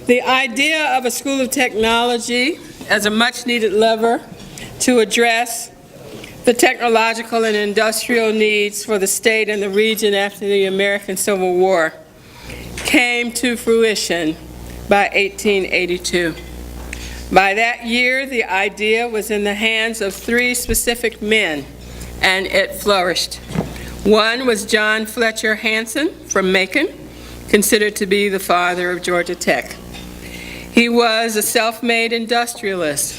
The idea of a School of Technology as a much-needed lever to address the technological and industrial needs for the state and the region after the American Civil War came to fruition by 1882. By that year, the idea was in the hands of three specific men, and it flourished. One was John Fletcher Hanson from Macon, considered to be the father of Georgia Tech. He was a self-made industrialist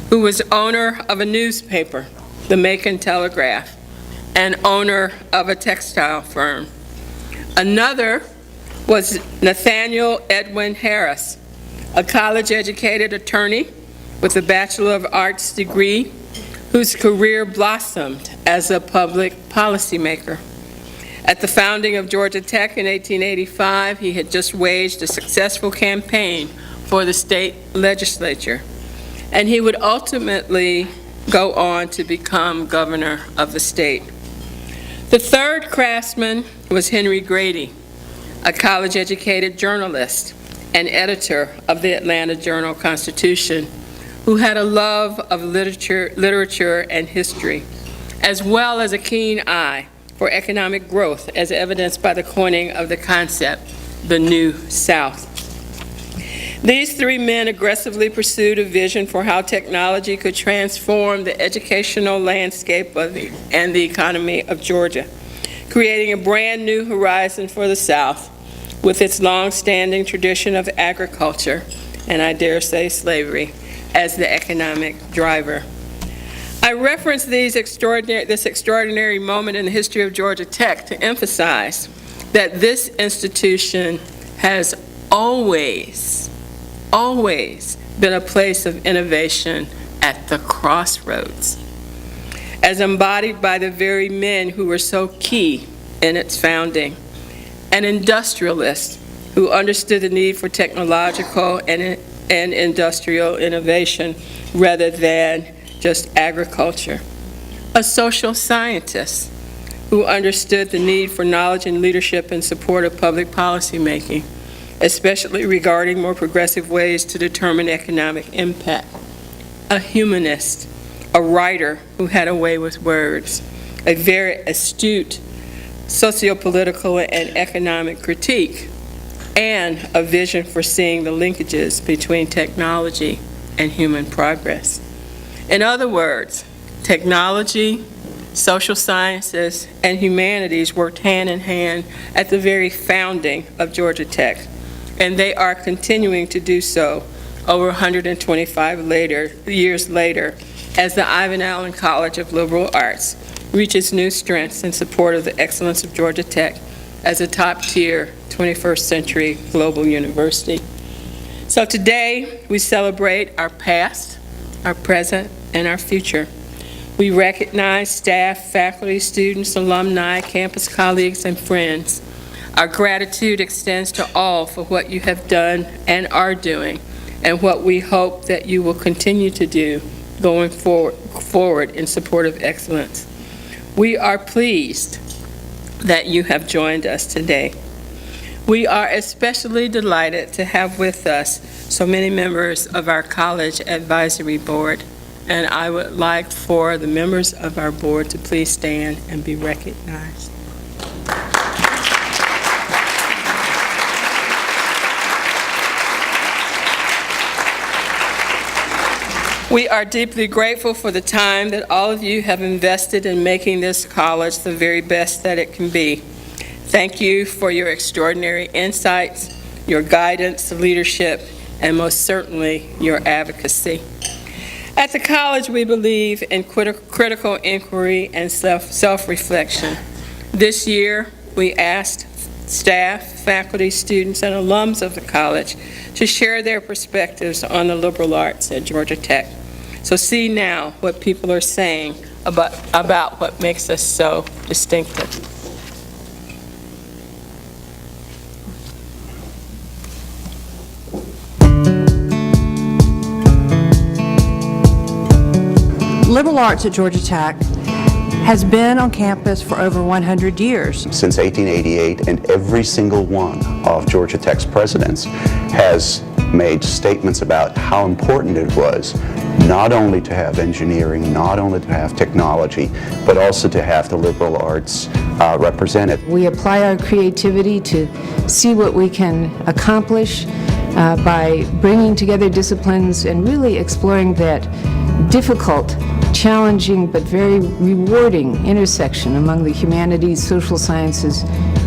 who was owner of a newspaper, the Macon Telegraph, and owner of a textile firm. Another was Nathaniel Edwin Harris, a college-educated attorney with a Bachelor of Arts degree whose career blossomed as a public policymaker. At the founding of Georgia Tech in 1885, he had just waged a successful campaign for the state legislature, and he would ultimately go on to become governor of the state. The third craftsman was Henry Grady, a college-educated journalist and editor of the Atlanta Journal-Constitution, who had a love of literature and history, as well as a keen eye for economic growth, as evidenced by the coining of the concept, the New South. These three men aggressively pursued a vision for how technology could transform the educational landscape and the economy of Georgia, creating a brand new horizon for the South with its long-standing tradition of agriculture, and I dare say slavery, as the economic driver. I reference this extraordinary moment in the history of Georgia Tech to emphasize that this institution has always been a place of innovation at the crossroads, as embodied by the very men who were so key in its founding. An industrialist who understood the need for technological and industrial innovation rather than just agriculture. A social scientist who understood the need for knowledge and leadership in support of public policy making, especially regarding more progressive ways to determine economic impact. A humanist, a writer who had a way with words, a very astute socio-political and economic critique, and a vision for seeing the linkages between technology and human progress. In other words, technology, social sciences, and humanities worked hand in hand at the very founding of Georgia Tech, and they are continuing to do so over 125 years later as the Ivan Allen College of Liberal Arts reaches new strengths in support of the excellence of Georgia Tech as a top-tier 21st century global university. So today, we celebrate our past, our present, and our future. We recognize staff, faculty, students, alumni, campus colleagues, and friends. Our gratitude extends to all for what you have done and are doing, and what we hope that you will continue to do going forward in support of excellence. We are pleased that you have joined us today. We are especially delighted to have with us so many members of our College Advisory Board, and I would like for the members of our board to please stand and be recognized. We are deeply grateful for the time that all of you have invested in making this college the very best that it can be. Thank you for your extraordinary insights, your guidance, leadership, and most certainly your advocacy. At the college, we believe in critical inquiry and self-reflection. This year, we asked staff, faculty, students, and alums of the college to share their perspectives on the liberal arts at Georgia Tech. So see now what people are saying about what makes us so distinctive. Liberal arts at Georgia Tech has been on campus for over 100 years. Since 1888, and every single one of Georgia Tech's presidents has made statements about how important it was not only to have engineering, not only to have technology, but also to have the liberal arts represented. We apply our creativity to see what we can accomplish by bringing together disciplines and really exploring that difficult, challenging, but very rewarding intersection among the humanities, social sciences,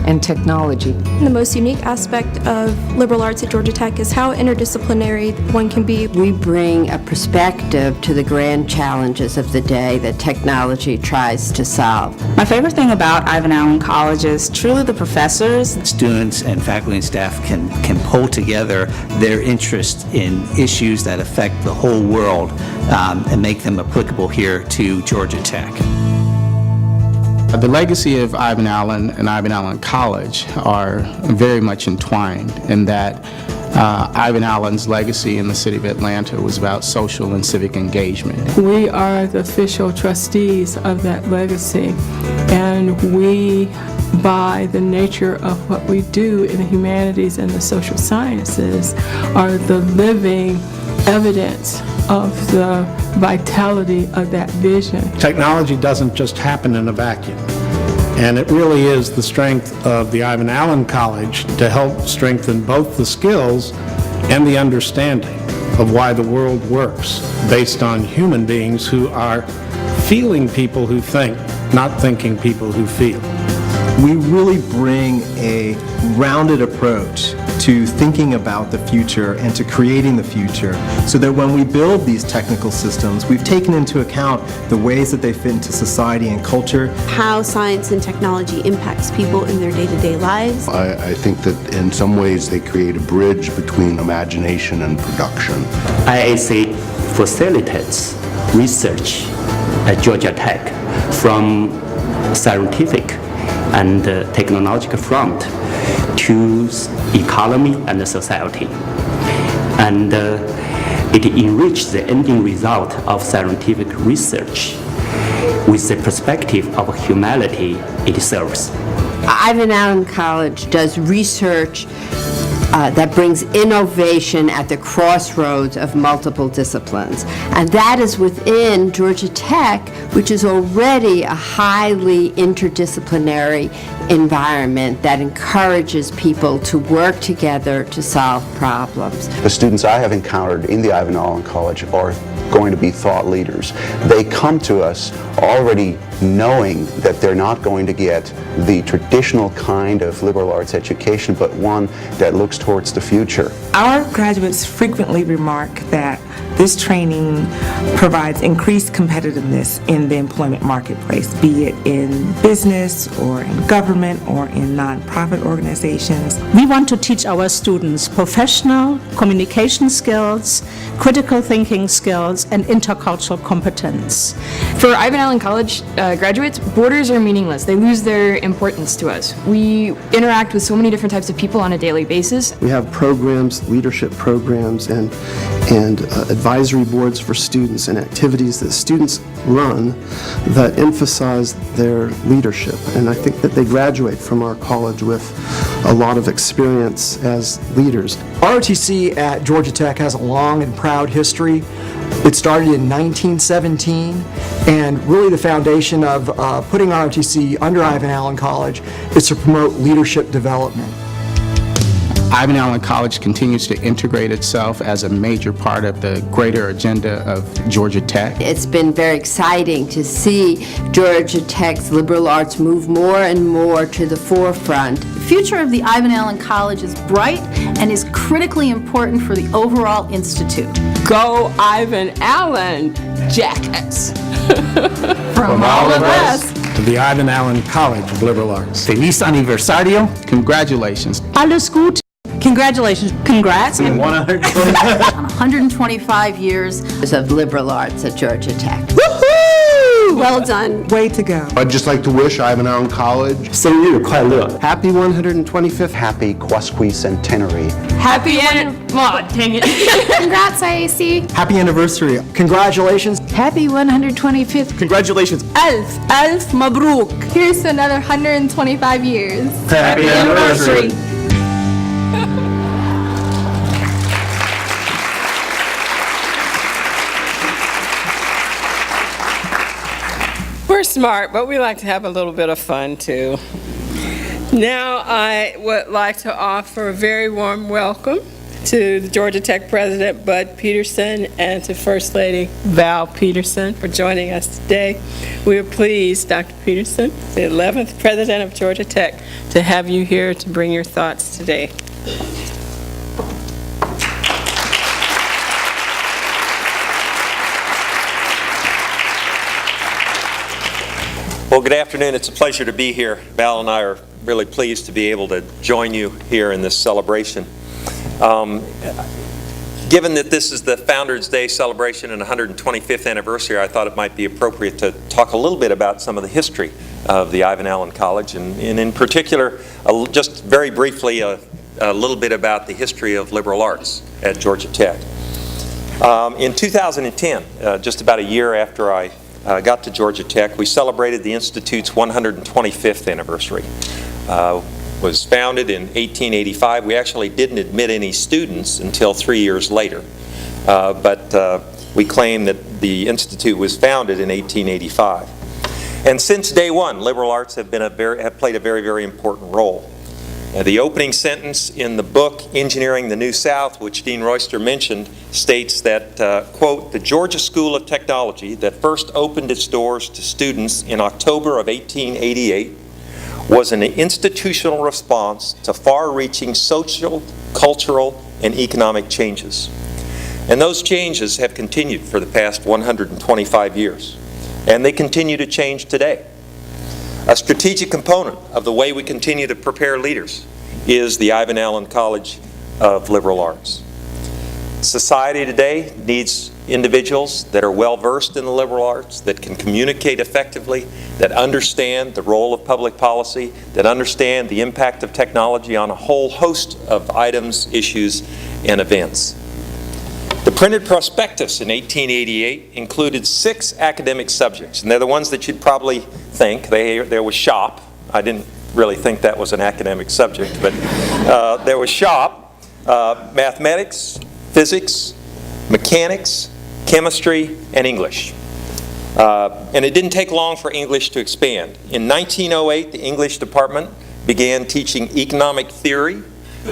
and technology. The most unique aspect of liberal arts at Georgia Tech is how interdisciplinary one can be. We bring a perspective to the grand challenges of the day that technology tries to solve. My favorite thing about Ivan Allen College is truly the professors. Students and faculty and staff can pull together their interest in issues that affect the whole world and make them applicable here to Georgia Tech. The legacy of Ivan Allen and Ivan Allen College are very much entwined in that Ivan Allen's legacy in the city of Atlanta was about social and civic engagement. We are the official trustees of that legacy, and we, by the nature of what we do in the humanities and the social sciences, are the living evidence of the vitality of that vision. Technology doesn't just happen in a vacuum, and it really is the strength of the Ivan Allen College to help strengthen both the skills and the understanding of why the world works based on human beings who are feeling people who think, not thinking people who feel. We really bring a rounded approach to thinking about the future and to creating the future, so that when we build these technical systems, we've taken into account the ways that they fit into society and culture. How science and technology impacts people in their day-to-day lives. I think that in some ways they create a bridge between imagination and production. IAC facilitates research at Georgia Tech from scientific and technological front to economy and society. And it enriches the ending result of scientific research with the perspective of humanity it serves. Ivan Allen College does research that brings innovation at the crossroads of multiple disciplines. And that is within Georgia Tech, which is already a highly interdisciplinary environment that encourages people to work together to solve problems. The students I have encountered in the Ivan Allen College are going to be thought leaders. They come to us already knowing that they're not going to get the traditional kind of liberal arts education, but one that looks towards the future. Our graduates frequently remark that this training provides increased competitiveness in the employment marketplace, be it in business or in government or in nonprofit organizations. We want to teach our students professional communication skills, critical thinking skills, and intercultural competence. For Ivan Allen College graduates, borders are meaningless. They lose their importance to us. We interact with so many different types of people on a daily basis. We have programs, leadership programs, and advisory boards for students and activities that students run that emphasize their leadership. And I think that they graduate from our college with a lot of experience as leaders. ROTC at Georgia Tech has a long and proud history. It started in 1917, and really the foundation of putting ROTC under Ivan Allen College is to promote leadership development. Ivan Allen College continues to integrate itself as a major part of the greater agenda of Georgia Tech. It's been very exciting to see Georgia Tech's liberal arts move more and more to the forefront. The future of the Ivan Allen College is bright and is critically important for the overall institute. Go Ivan Allen, jackass. From all of us to the Ivan Allen College of Liberal Arts. Feliz aniversario. Congratulations. Alles Gute. Congratulations. Congrats. 125 years of liberal arts at Georgia Tech. Woohoo! Well done. Way to go. I'd just like to wish Ivan Allen College 生日快乐 Happy 125th. Happy Quasquicentenary. Happy dang it. Congrats, IAC. Happy anniversary. Congratulations. Happy 125th. Congratulations. Alf Mabruk. Here's to another 125 years. Happy anniversary. We're smart, but we like to have a little bit of fun, too. Now I would like to offer a very warm welcome to the Georgia Tech President, Bud Peterson, and to First Lady Val Peterson for joining us today. We are pleased, Dr. Peterson, the 11th President of Georgia Tech, to have you here to bring your thoughts today. Well, good afternoon. It's a pleasure to be here. Val and I are really pleased to be able to join you here in this celebration. Given that this is the Founders Day celebration and 125th anniversary, I thought it might be appropriate to talk a little bit about some of the history of the Ivan Allen College, and in particular, just very briefly, a little bit about the history of liberal arts at Georgia Tech. In 2010, just about a year after I got to Georgia Tech, we celebrated the Institute's 125th anniversary. Was founded in 1885. We actually didn't admit any students until 3 years later. But we claim that the Institute was founded in 1885. And since day one, liberal arts have played a very, very important role. The opening sentence in the book, Engineering the New South, which Dean Royster mentioned, states that, quote, the Georgia School of Technology that first opened its doors to students in October of 1888 was an institutional response to far-reaching social, cultural, and economic changes. And those changes have continued for the past 125 years, and they continue to change today. A strategic component of the way we continue to prepare leaders is the Ivan Allen College of Liberal Arts. Society today needs individuals that are well-versed in the liberal arts, that can communicate effectively, that understand the role of public policy, that understand the impact of technology on a whole host of items, issues, and events. The printed prospectus in 1888 included 6 academic subjects, and they're the ones that you'd probably think. There was shop. I didn't really think that was an academic subject, but there was shop, mathematics, physics, mechanics, chemistry, and English. And it didn't take long for English to expand. In 1908, the English department began teaching economic theory,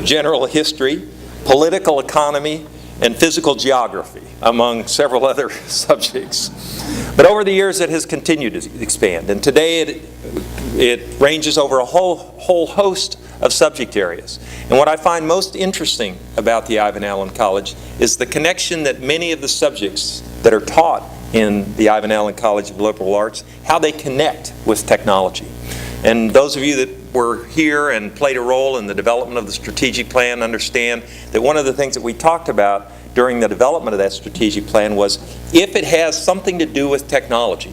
general history, political economy, and physical geography, among several other subjects. But over the years, it has continued to expand, and today it ranges over a whole host of subject areas. And what I find most interesting about the Ivan Allen College is the connection that many of the subjects that are taught in the Ivan Allen College of Liberal Arts, how they connect with technology. And those of you that were here and played a role in the development of the strategic plan understand that one of the things that we talked about during the development of that strategic plan was if it has something to do with technology,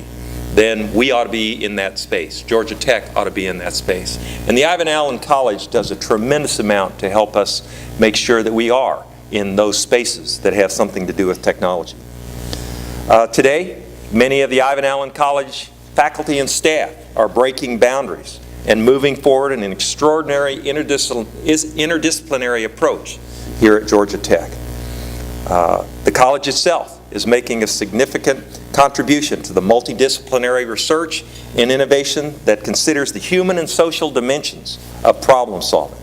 then we ought to be in that space. Georgia Tech ought to be in that space. And the Ivan Allen College does a tremendous amount to help us make sure that we are in those spaces that have something to do with technology. Today, many of the Ivan Allen College faculty and staff are breaking boundaries and moving forward in an extraordinary interdisciplinary approach here at Georgia Tech. The college itself is making a significant contribution to the multidisciplinary research and innovation that considers the human and social dimensions of problem solving.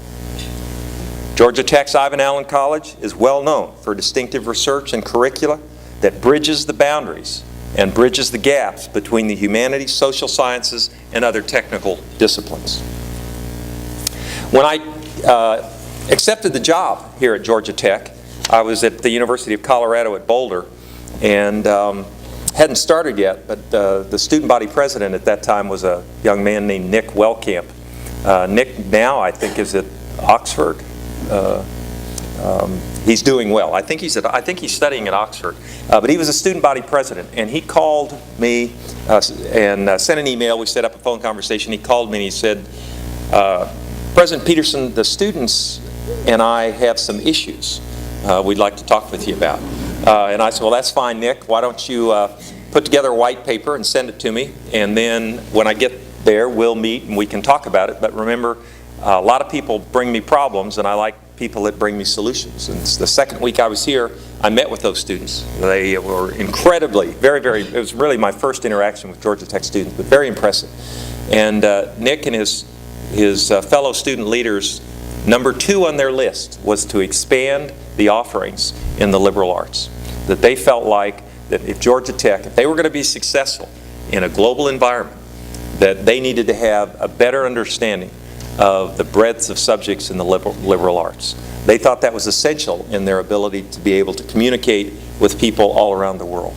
Georgia Tech's Ivan Allen College is well known for distinctive research and curricula that bridges the boundaries and bridges the gaps between the humanities, social sciences, and other technical disciplines. When I accepted the job here at Georgia Tech, I was at the University of Colorado at Boulder, and hadn't started yet, but the student body president at that time was a young man named Nick Wellcamp. Nick now, I think, is at Oxford. He's doing well. I think he's studying at Oxford. But he was a student body president, and he called me and sent an email. We set up a phone conversation. He called me and he said, President Peterson, the students and I have some issues we'd like to talk with you about. And I said, well, that's fine, Nick. Why don't you put together a white paper and send it to me, and then when I get there, we'll meet and we can talk about it. But remember, a lot of people bring me problems, and I like people that bring me solutions. And the second week I was here, I met with those students. They were incredibly, it was really my first interaction with Georgia Tech students, but very impressive. And Nick and his fellow student leaders, number 2 on their list was to expand the offerings in the liberal arts. That they felt like that if Georgia Tech, if they were going to be successful in a global environment, that they needed to have a better understanding of the breadth of subjects in the liberal arts. They thought that was essential in their ability to be able to communicate with people all around the world.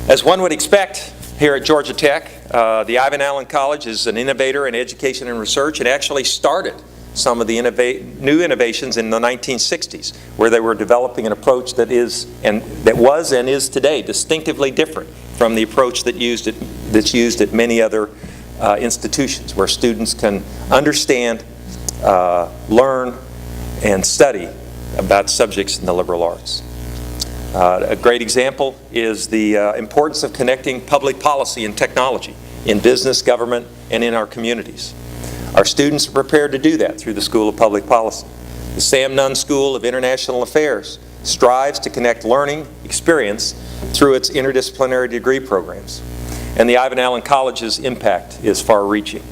As one would expect here at Georgia Tech, the Ivan Allen College is an innovator in education and research. It actually started some of the new innovations in the 1960s, where they were developing an approach that was and is today distinctively different from the approach that's used at many other institutions, where students can understand, learn, and study about subjects in the liberal arts. A great example is the importance of connecting public policy and technology in business, government, and in our communities. Our students are prepared to do that through the School of Public Policy. The Sam Nunn School of International Affairs strives to connect learning experience through its interdisciplinary degree programs. And the Ivan Allen College's impact is far-reaching.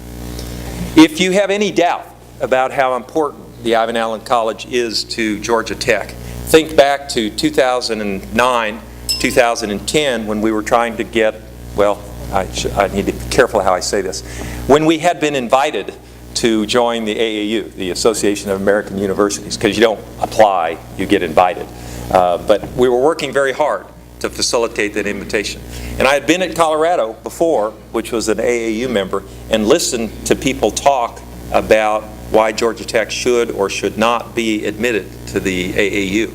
If you have any doubt about how important the Ivan Allen College is to Georgia Tech, think back to 2009, 2010, when we were trying to get, well, I need to be careful how I say this, when we had been invited to join the AAU, the Association of American Universities, because you don't apply, you get invited. But we were working very hard to facilitate that invitation. And I had been at Colorado before, which was an AAU member, and listened to people talk about why Georgia Tech should or should not be admitted to the AAU.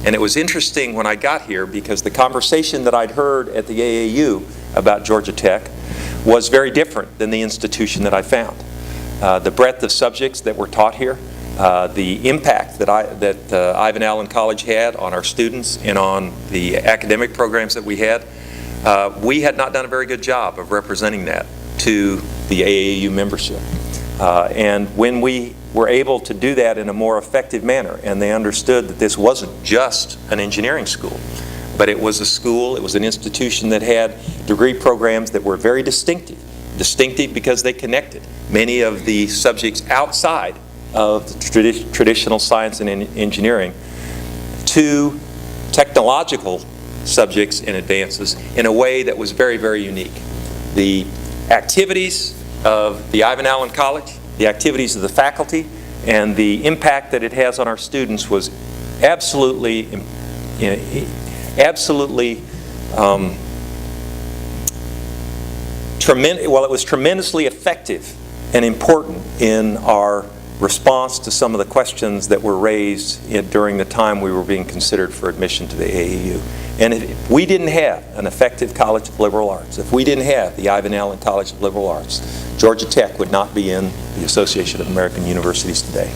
And it was interesting when I got here, because the conversation that I'd heard at the AAU about Georgia Tech was very different than the institution that I found. The breadth of subjects that were taught here, the impact that Ivan Allen College had on our students and on the academic programs that we had not done a very good job of representing that to the AAU membership. And when we were able to do that in a more effective manner, and they understood that this wasn't just an engineering school, but it was a school, it was an institution that had degree programs that were very distinctive because they connected many of the subjects outside of the traditional science and engineering to technological subjects and advances in a way that was very, very unique. The activities of the Ivan Allen College, the activities of the faculty, and the impact that it has on our students was absolutely it was tremendously effective and important in our response to some of the questions that were raised during the time we were being considered for admission to the AAU. And if we didn't have an effective College of Liberal Arts, if we didn't have the Ivan Allen College of Liberal Arts, Georgia Tech would not be in the Association of American Universities today.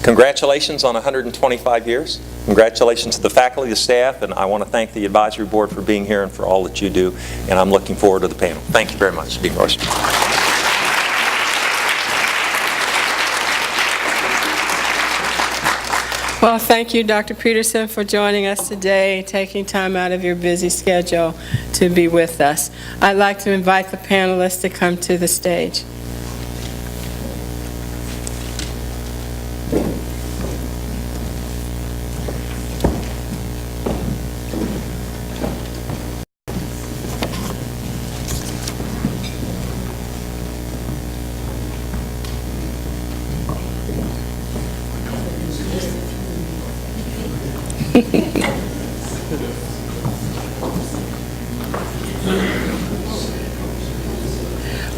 Congratulations on 125 years. Congratulations to the faculty, the staff, and I want to thank the advisory board for being here and for all that you do, and I'm looking forward to the panel. Thank you very much, Dean Royster. Well, thank you, Dr. Peterson, for joining us today, taking time out of your busy schedule to be with us. I'd like to invite the panelists to come to the stage.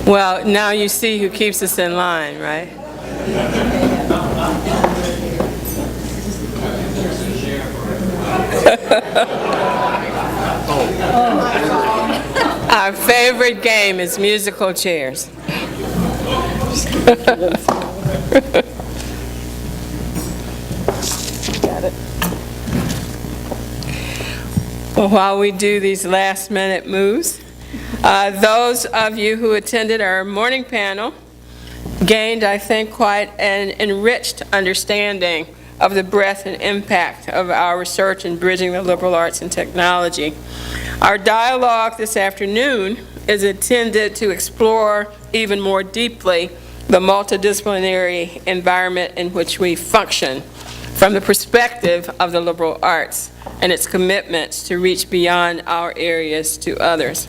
Well, now you see who keeps us in line, right? Our favorite game is musical chairs. Got it. Well, while we do these last-minute moves, those of you who attended our morning panel gained, I think, quite an enriched understanding of the breadth and impact of our research in bridging the liberal arts and technology. Our dialogue this afternoon is intended to explore even more deeply the multidisciplinary environment in which we function from the perspective of the liberal arts and its commitments to reach beyond our areas to others.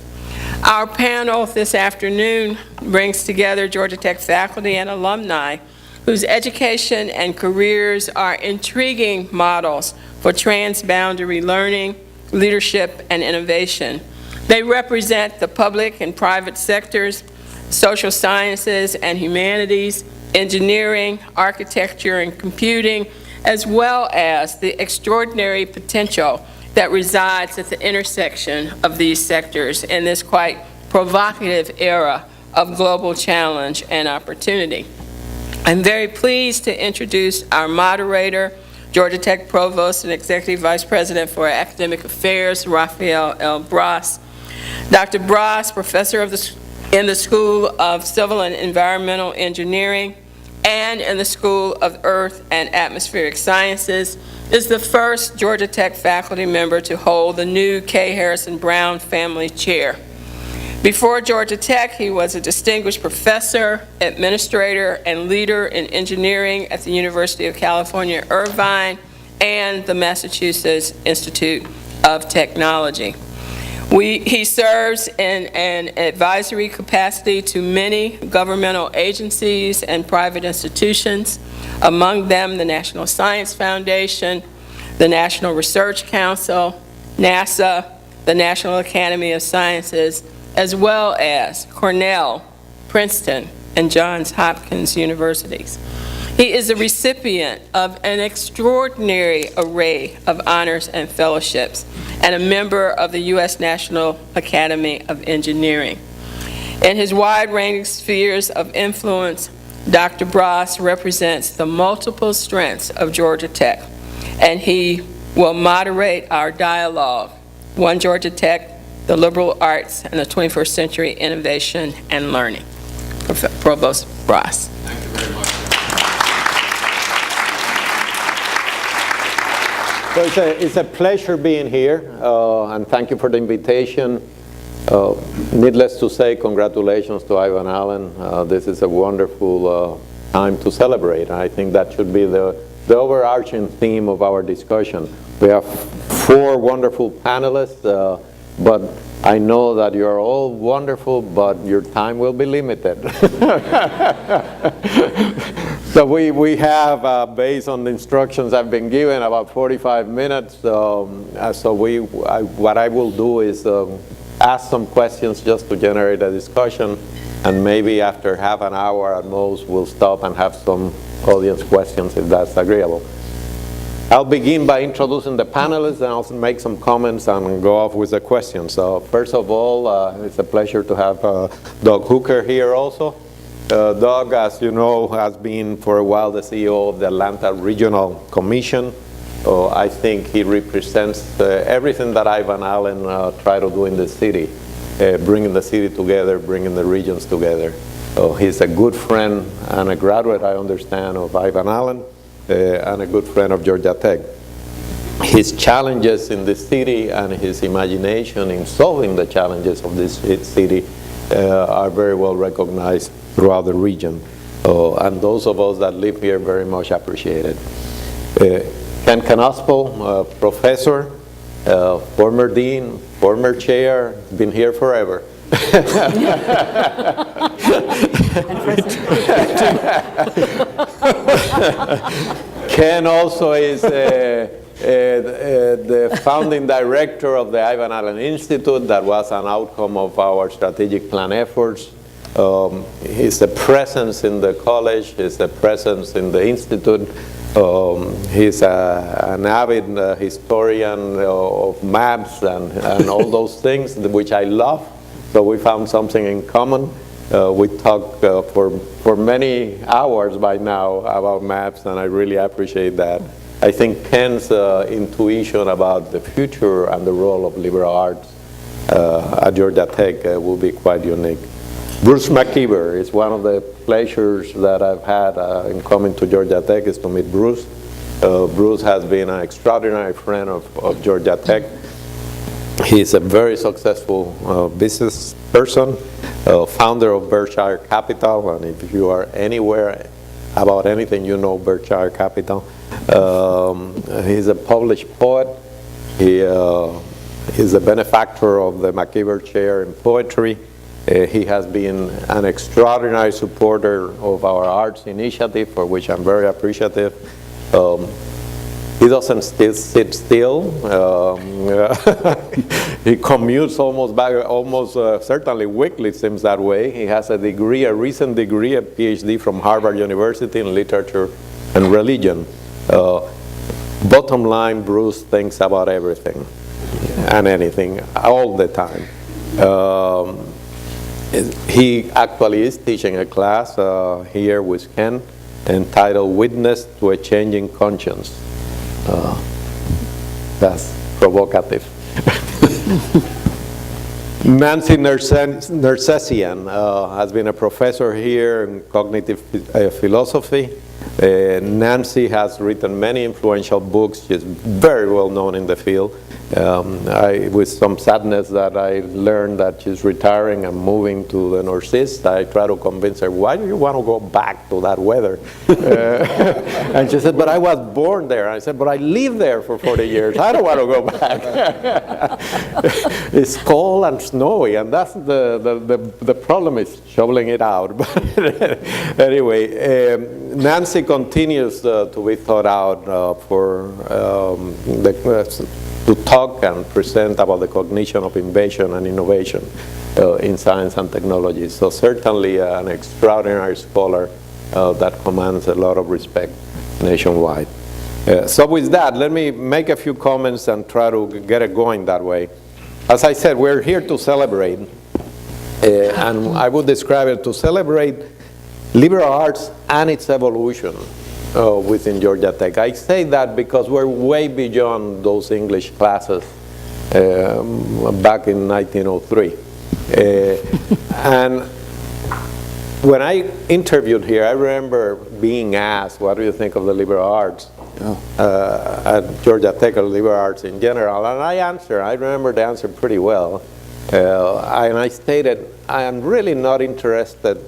Our panel this afternoon brings together Georgia Tech faculty and alumni whose education and careers are intriguing models for transboundary learning, leadership, and innovation. They represent the public and private sectors, social sciences and humanities, engineering, architecture, and computing, as well as the extraordinary potential that resides at the intersection of these sectors in this quite provocative era of global challenge and opportunity. I'm very pleased to introduce our moderator, Georgia Tech Provost and Executive Vice President for Academic Affairs, Rafael L. Bras. Dr. Bras, professor in the School of Civil and Environmental Engineering and in the School of Earth and Atmospheric Sciences, is the first Georgia Tech faculty member to hold the new K. Harrison Brown Family Chair. Before Georgia Tech, he was a distinguished professor, administrator, and leader in engineering at the University of California, Irvine, and the Massachusetts Institute of Technology. He serves in an advisory capacity to many governmental agencies and private institutions, among them the National Science Foundation, the National Research Council, NASA, the National Academy of Sciences, as well as Cornell, Princeton, and Johns Hopkins universities. He is a recipient of an extraordinary array of honors and fellowships and a member of the U.S. National Academy of Engineering. In his wide-ranging spheres of influence, Dr. Bras represents the multiple strengths of Georgia Tech, and he will moderate our dialogue, One Georgia Tech, the Liberal Arts, and the 21st Century Innovation and Learning. Provost Bras. Thank you very much. So it's a pleasure being here, and thank you for the invitation. Needless to say, congratulations to Ivan Allen. This is a wonderful time to celebrate. I think that should be the overarching theme of our discussion. We have 4 wonderful panelists, but I know that you're all wonderful, but your time will be limited. So we have, based on the instructions I've been given, about 45 minutes. What I will do is ask some questions just to generate a discussion, and maybe after half an hour at most, we'll stop and have some audience questions if that's agreeable. I'll begin by introducing the panelists, and I'll make some comments and go off with the questions. So first of all, it's a pleasure to have Doug Hooker here also. Doug, as you know, has been for a while the CEO of the Atlanta Regional Commission. I think he represents everything that Ivan Allen tried to do in the city, bringing the city together, bringing the regions together. He's a good friend and a graduate, I understand, of Ivan Allen, and a good friend of Georgia Tech. His challenges in the city and his imagination in solving the challenges of this city are very well recognized throughout the region. And those of us that live here very much appreciate it. Ken Knoespel, professor, former dean, former chair, been here forever. Ken also is the founding director of the Ivan Allen Institute. That was an outcome of our strategic plan efforts. He's a presence in the college, he's a presence in the institute. He's an avid historian of maps and all those things, which I love. So we found something in common. We talked for many hours by now about maps, and I really appreciate that. I think Ken's intuition about the future and the role of liberal arts at Georgia Tech will be quite unique. Bruce McEver is one of the pleasures that I've had in coming to Georgia Tech is to meet Bruce. Bruce has been an extraordinary friend of Georgia Tech. He's a very successful business person, founder of Berkshire Capital, and if you are anywhere about anything, you know Berkshire Capital. He's a published poet. He is a benefactor of the McEver Chair in Poetry. He has been an extraordinary supporter of our arts initiative, for which I'm very appreciative. He doesn't sit still. He commutes almost certainly weekly, it seems that way. He has a degree, a recent degree, a PhD from Harvard University in literature and religion. Bottom line, Bruce thinks about everything and anything all the time. He actually is teaching a class here with Ken entitled Witness to a Changing Conscience. That's provocative. Nancy Nersessian has been a professor here in cognitive philosophy. Nancy has written many influential books. She's very well known in the field. With some sadness that I learned that she's retiring and moving to the Northeast, I try to convince her, why do you want to go back to that weather? And she said, but I was born there. I said, but I lived there for 40 years. I don't want to go back. It's cold and snowy, and that's the problem is shoveling it out. But anyway, Nancy continues to be thought out to talk and present about the cognition of invention and innovation in science and technology. So certainly an extraordinary scholar that commands a lot of respect nationwide. So with that, let me make a few comments and try to get it going that way. As I said, we're here to celebrate, and I would describe it to celebrate liberal arts and its evolution within Georgia Tech. I say that because we're way beyond those English classes back in 1903. And when I interviewed here, I remember being asked, what do you think of the liberal arts at Georgia Tech, or liberal arts in general? And I remember the answer pretty well. And I stated, I am really not interested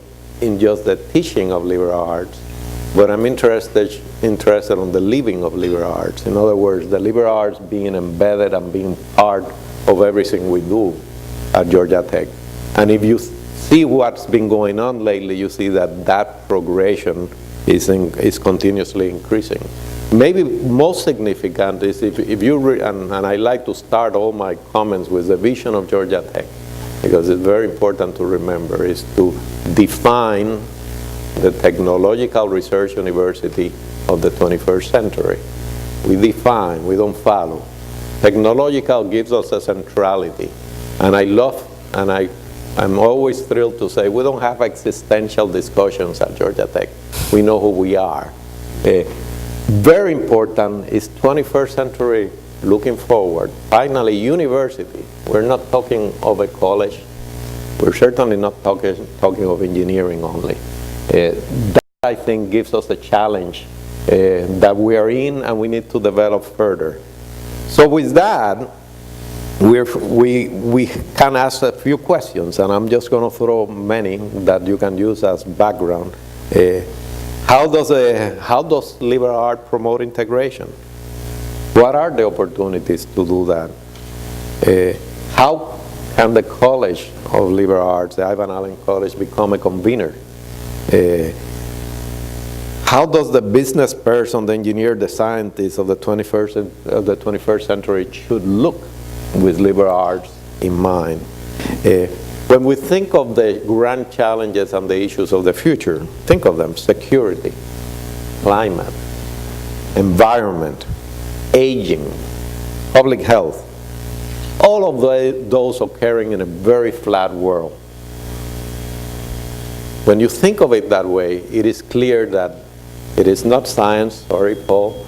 in just the teaching of liberal arts, but I'm interested in the living of liberal arts. In other words, the liberal arts being embedded and being part of everything we do at Georgia Tech. And if you see what's been going on lately, you see that that progression is continuously increasing. Maybe most significant is if you and I like to start all my comments with the vision of Georgia Tech, because it's very important to remember, is to define the technological research university of the 21st century. We define, we don't follow. Technological gives us a centrality. And I love, and I'm always thrilled to say, we don't have existential discussions at Georgia Tech. We know who we are. Very important is 21st century looking forward. Finally, university. We're not talking of a college. We're certainly not talking of engineering only. That, I think, gives us a challenge that we are in and we need to develop further. So with that, we can ask a few questions, and I'm just going to throw many that you can use as background. How does liberal art promote integration? What are the opportunities to do that? How can the College of Liberal Arts, the Ivan Allen College, become a convener? How does the business person, the engineer, the scientist of the 21st century should look with liberal arts in mind? When we think of the grand challenges and the issues of the future, think of them: security, climate, environment, aging, public health, all of those occurring in a very flat world. When you think of it that way, it is clear that it is not science, sorry Paul,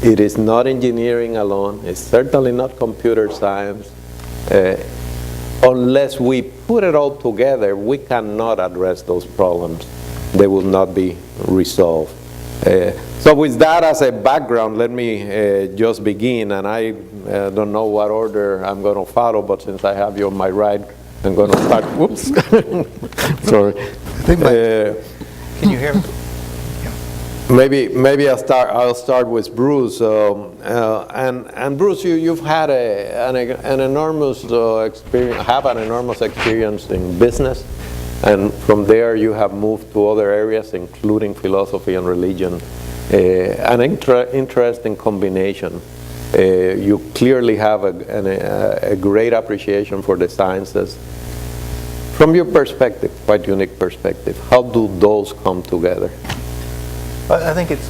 it is not engineering alone, it's certainly not computer science. Unless we put it all together, we cannot address those problems. They will not be resolved. So with that as a background, let me just begin, and I don't know what order I'm going to follow, but since I have you on my right, I'm going to start. Whoops. Sorry. Can you hear me? Maybe I'll start with Bruce. And Bruce, you've had an enormous experience, have an enormous experience in business, and from there you have moved to other areas, including philosophy and religion. An interesting combination. You clearly have a great appreciation for the sciences. From your perspective, quite unique perspective, how do those come together? I think it's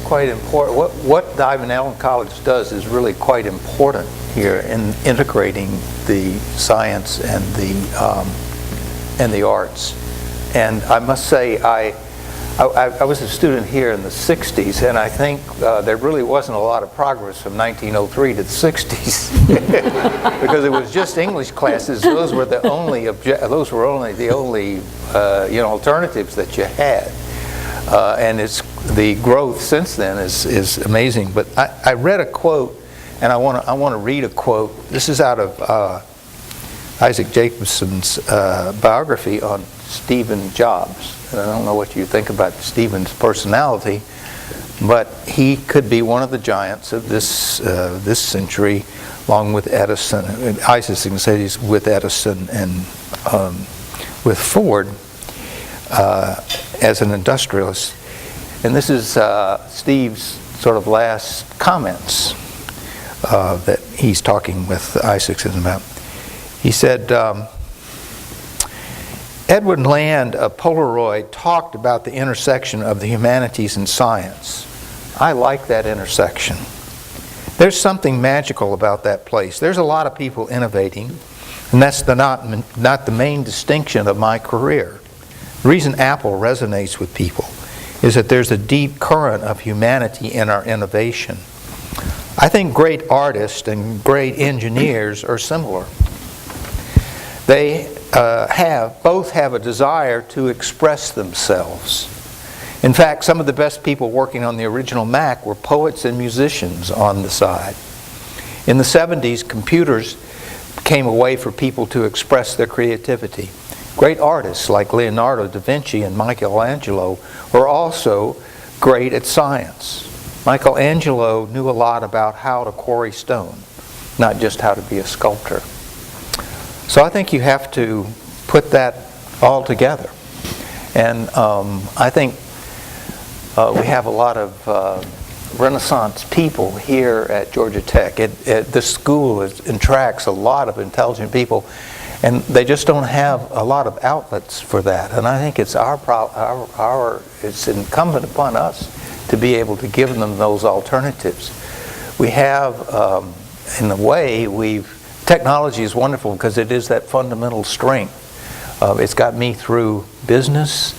quite important. What the Ivan Allen College does is really quite important here in integrating the science and the arts. And I must say, I was a student here in the 60s, and I think there really wasn't a lot of progress from 1903 to the 60s because it was just English classes. Those were the only alternatives that you had, and the growth since then is amazing. But I read a quote, and I want to read a quote. This is out of Isaac Jacobson's biography on Stephen Jobs. And I don't know what you think about Stephen's personality, but he could be one of the giants of this century, along with Edison. Isaacson said he's with Edison and with Ford as an industrialist. And this is Steve's sort of last comments that he's talking with Isaacson about. He said, Edwin Land of Polaroid talked about the intersection of the humanities and science. I like that intersection. There's something magical about that place. There's a lot of people innovating, and that's not the main distinction of my career. The reason Apple resonates with people is that there's a deep current of humanity in our innovation. I think great artists and great engineers are similar. They both have a desire to express themselves. In fact, some of the best people working on the original Mac were poets and musicians on the side. In the 70s, computers came a way for people to express their creativity. Great artists like Leonardo da Vinci and Michelangelo were also great at science. Michelangelo knew a lot about how to quarry stone, not just how to be a sculptor. So I think you have to put that all together. And I think we have a lot of Renaissance people here at Georgia Tech. This school attracts a lot of intelligent people, and they just don't have a lot of outlets for that. And I think it's it's incumbent upon us to be able to give them those alternatives. We have, in a way, technology is wonderful because it is that fundamental strength. It's got me through business.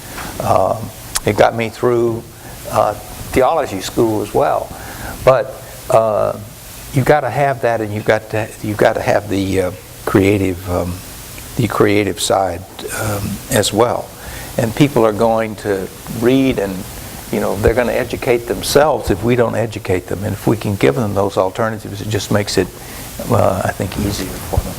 It got me through theology school as well. But you've got to have that, and you've got to have the creative side as well. And people are going to read, and they're going to educate themselves if we don't educate them. And if we can give them those alternatives, it just makes it, I think, easier for them.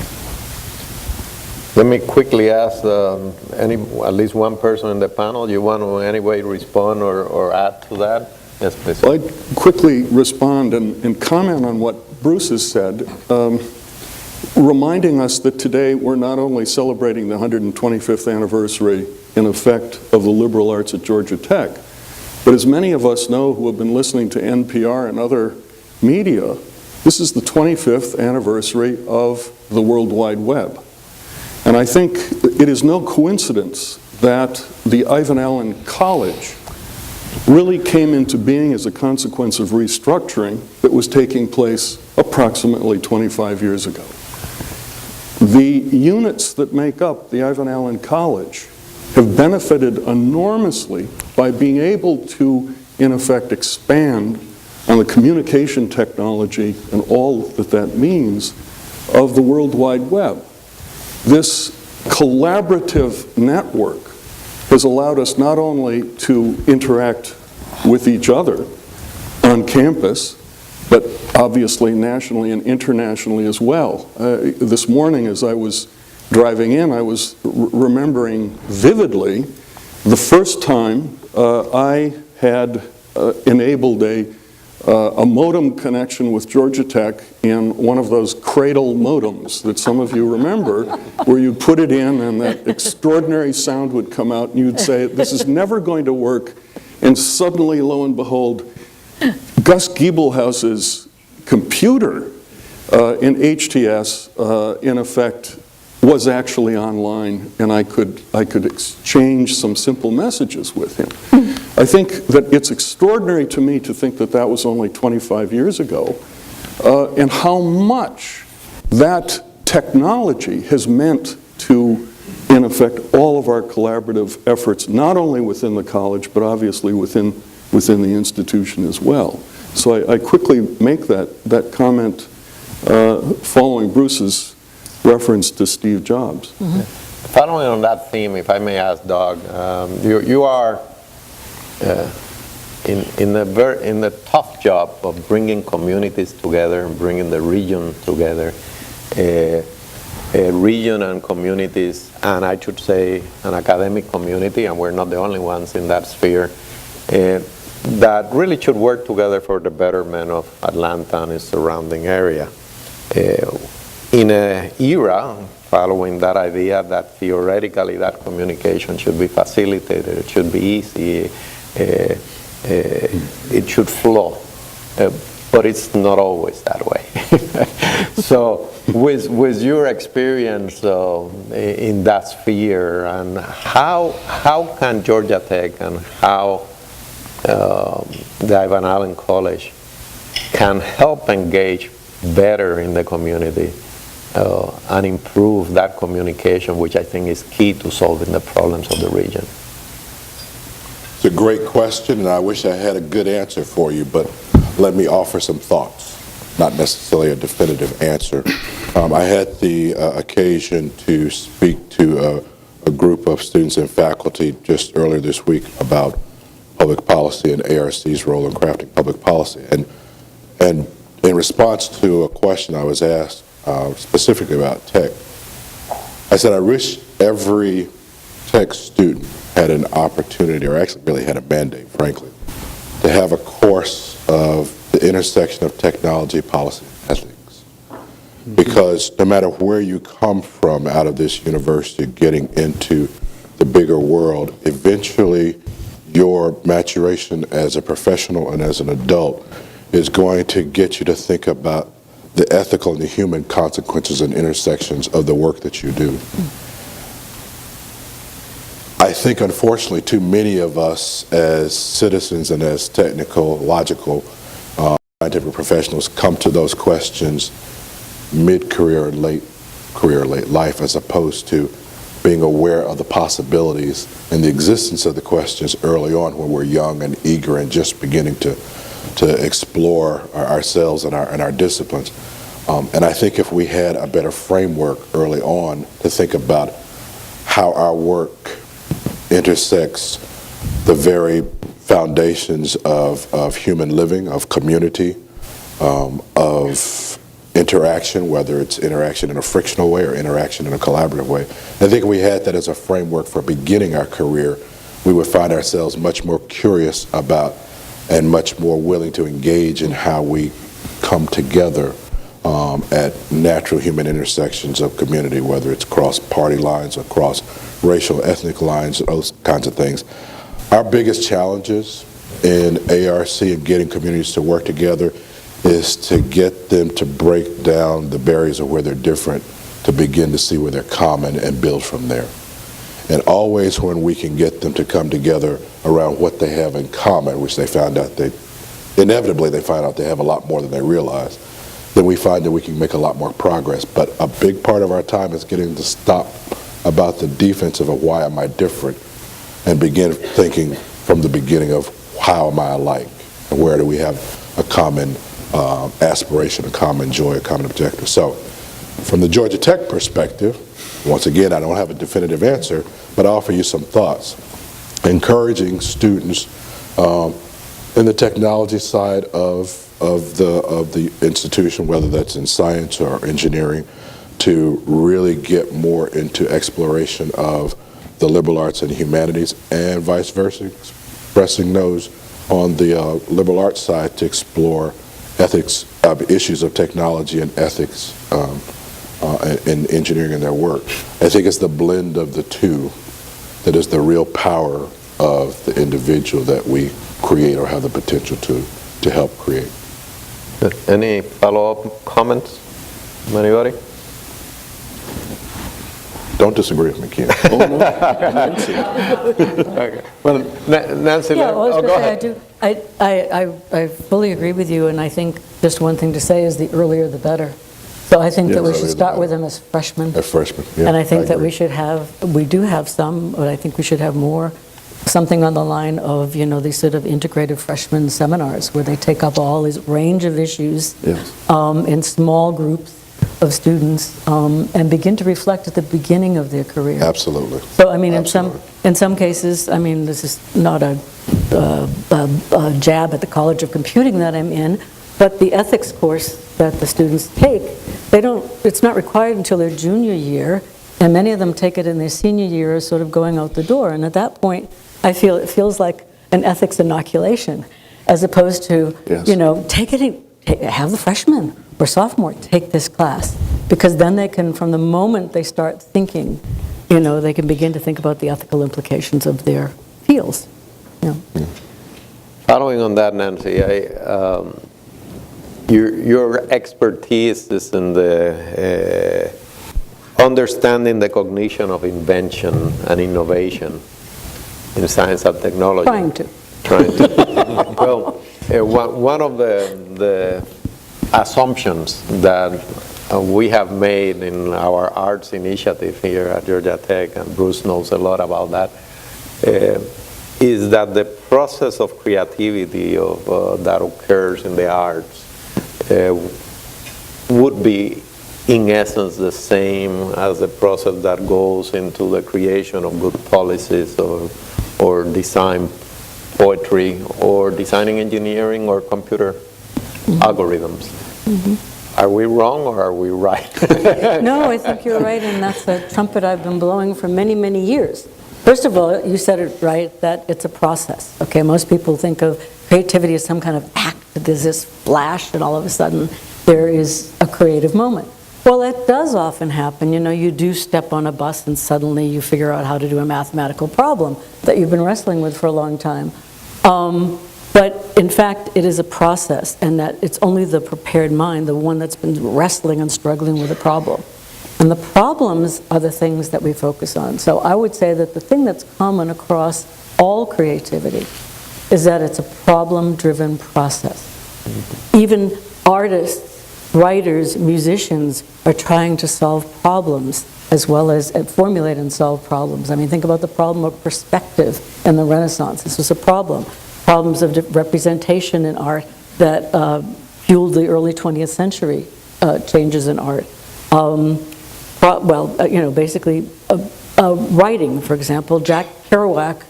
Let me quickly ask at least one person in the panel. You want to in any way respond or add to that? Yes, please. Well, I'd quickly respond and comment on what Bruce has said, reminding us that today we're not only celebrating the 125th anniversary, in effect, of the liberal arts at Georgia Tech, but as many of us know who have been listening to NPR and other media, this is the 25th anniversary of the World Wide Web. And I think it is no coincidence that the Ivan Allen College really came into being as a consequence of restructuring that was taking place approximately 25 years ago. The units that make up the Ivan Allen College have benefited enormously by being able to, in effect, expand on the communication technology and all that means of the World Wide Web. This collaborative network has allowed us not only to interact with each other on campus, but obviously nationally and internationally as well. This morning as I was driving in, I was remembering vividly the first time I had enabled a modem connection with Georgia Tech in one of those cradle modems that some of you remember, where you'd put it in and that extraordinary sound would come out and you'd say, this is never going to work. And suddenly, lo and behold, Gus Giebelhaus's computer in HTS, in effect, was actually online, and I could exchange some simple messages with him. I think that it's extraordinary to me to think that that was only 25 years ago, and how much that technology has meant to, in effect, all of our collaborative efforts, not only within the college, but obviously within the institution as well. So I quickly make that comment following Bruce's reference to Steve Jobs. Following on that theme, if I may ask Doug, you are in the tough job of bringing communities together, bringing the region together, region and communities, and I should say an academic community, and we're not the only ones in that sphere, that really should work together for the betterment of Atlanta and its surrounding area. In an era following that idea that theoretically that communication should be facilitated, it should be easy, it should flow, but it's not always that way. So with your experience in that sphere, and how can Georgia Tech and how the Ivan Allen College can help engage better in the community and improve that communication, which I think is key to solving the problems of the region? It's a great question, and I wish I had a good answer for you, but let me offer some thoughts, not necessarily a definitive answer. I had the occasion to speak to a group of students and faculty just earlier this week about public policy and ARC's role in crafting public policy. And in response to a question I was asked specifically about tech, I said I wish every tech student had an opportunity, or actually really had a mandate, frankly, to have a course of the intersection of technology, policy, and ethics. Because no matter where you come from out of this university getting into the bigger world, eventually your maturation as a professional and as an adult is going to get you to think about the ethical and the human consequences and intersections of the work that you do. I think, unfortunately, too many of us as citizens and as technical, logical, scientific professionals come to those questions mid-career and late career, late life, as opposed to being aware of the possibilities and the existence of the questions early on when we're young and eager and just beginning to explore ourselves and our disciplines. And I think if we had a better framework early on to think about how our work intersects the very foundations of human living, of community, of interaction, whether it's interaction in a frictional way or interaction in a collaborative way. I think if we had that as a framework for beginning our career, we would find ourselves much more curious about and much more willing to engage in how we come together at natural human intersections of community, whether it's cross party lines or cross racial, ethnic lines, those kinds of things. Our biggest challenges in ARC and getting communities to work together is to get them to break down the barriers of where they're different, to begin to see where they're common and build from there. And always when we can get them to come together around what they have in common, which they found out inevitably they find out they have a lot more than they realize, then we find that we can make a lot more progress. But a big part of our time is getting to stop about the defensive of why am I different and begin thinking from the beginning of how am I alike and where do we have a common aspiration, a common joy, a common objective. So from the Georgia Tech perspective, once again, I don't have a definitive answer, but I offer you some thoughts. encouraging students in the technology side of the institution, whether that's in science or engineering, to really get more into exploration of the liberal arts and humanities, and vice versa, expressing those on the liberal arts side to explore ethics, issues of technology and ethics in engineering in their work. I think it's the blend of the two that is the real power of the individual that we create or have the potential to help create. Any follow-up comments from anybody? Don't disagree with me, Ken. Oh, no. Nancy. Okay. Well, Nancy, Yeah, well, I was go gonna ahead. say, I fully agree with you, and I think just one thing to say is the earlier the better. So I think that we should start with them as freshmen. As freshmen, yeah. And I think that agree. we do have some, but I think we should have more, something on the line of, these sort of integrated freshman seminars where they take up all this range of issues in small groups of students and begin to reflect at the beginning of their career. Absolutely. So, I mean, in some cases, I mean, this is not a jab at the College of Computing that I'm in, but the ethics course that the students take, it's not required until their junior year, and many of them take it in their senior year as sort of going out the door. And at that point, I feel it feels like an ethics inoculation, as opposed to, have the freshmen or sophomore take this class, because then they can, from the moment they start thinking, they can begin to think about the ethical implications of their fields. Following on that, Nancy, your expertise is in the understanding the cognition of invention and innovation in science and technology. Trying to. Well, one of the assumptions that we have made in our arts initiative here at Georgia Tech, and Bruce knows a lot about that, is that the process of creativity that occurs in the arts would be, in essence, the same as the process that goes into the creation of good policies or design poetry or designing engineering or computer algorithms. Are we wrong or are we right? No, I think you're right, and that's a trumpet I've been blowing for many, many years. First of all, you said it right, that it's a process. Okay, most people think of creativity as some kind of act. There's this flash, and all of a sudden there is a creative moment. Well, that does often happen. You do step on a bus and suddenly you figure out how to do a mathematical problem that you've been wrestling with for a long time. But in fact, it is a process, and that it's only the prepared mind, the one that's been wrestling and struggling with a problem. And the problems are the things that we focus on. So I would say that the thing that's common across all creativity is that it's a problem-driven process. Even artists, writers, musicians are trying to solve problems as well as formulate and solve problems. I mean, think about the problem of perspective in the Renaissance. This was a problem. Problems of representation in art that fueled the early 20th century changes in art. Basically, writing, for example. Jack Kerouac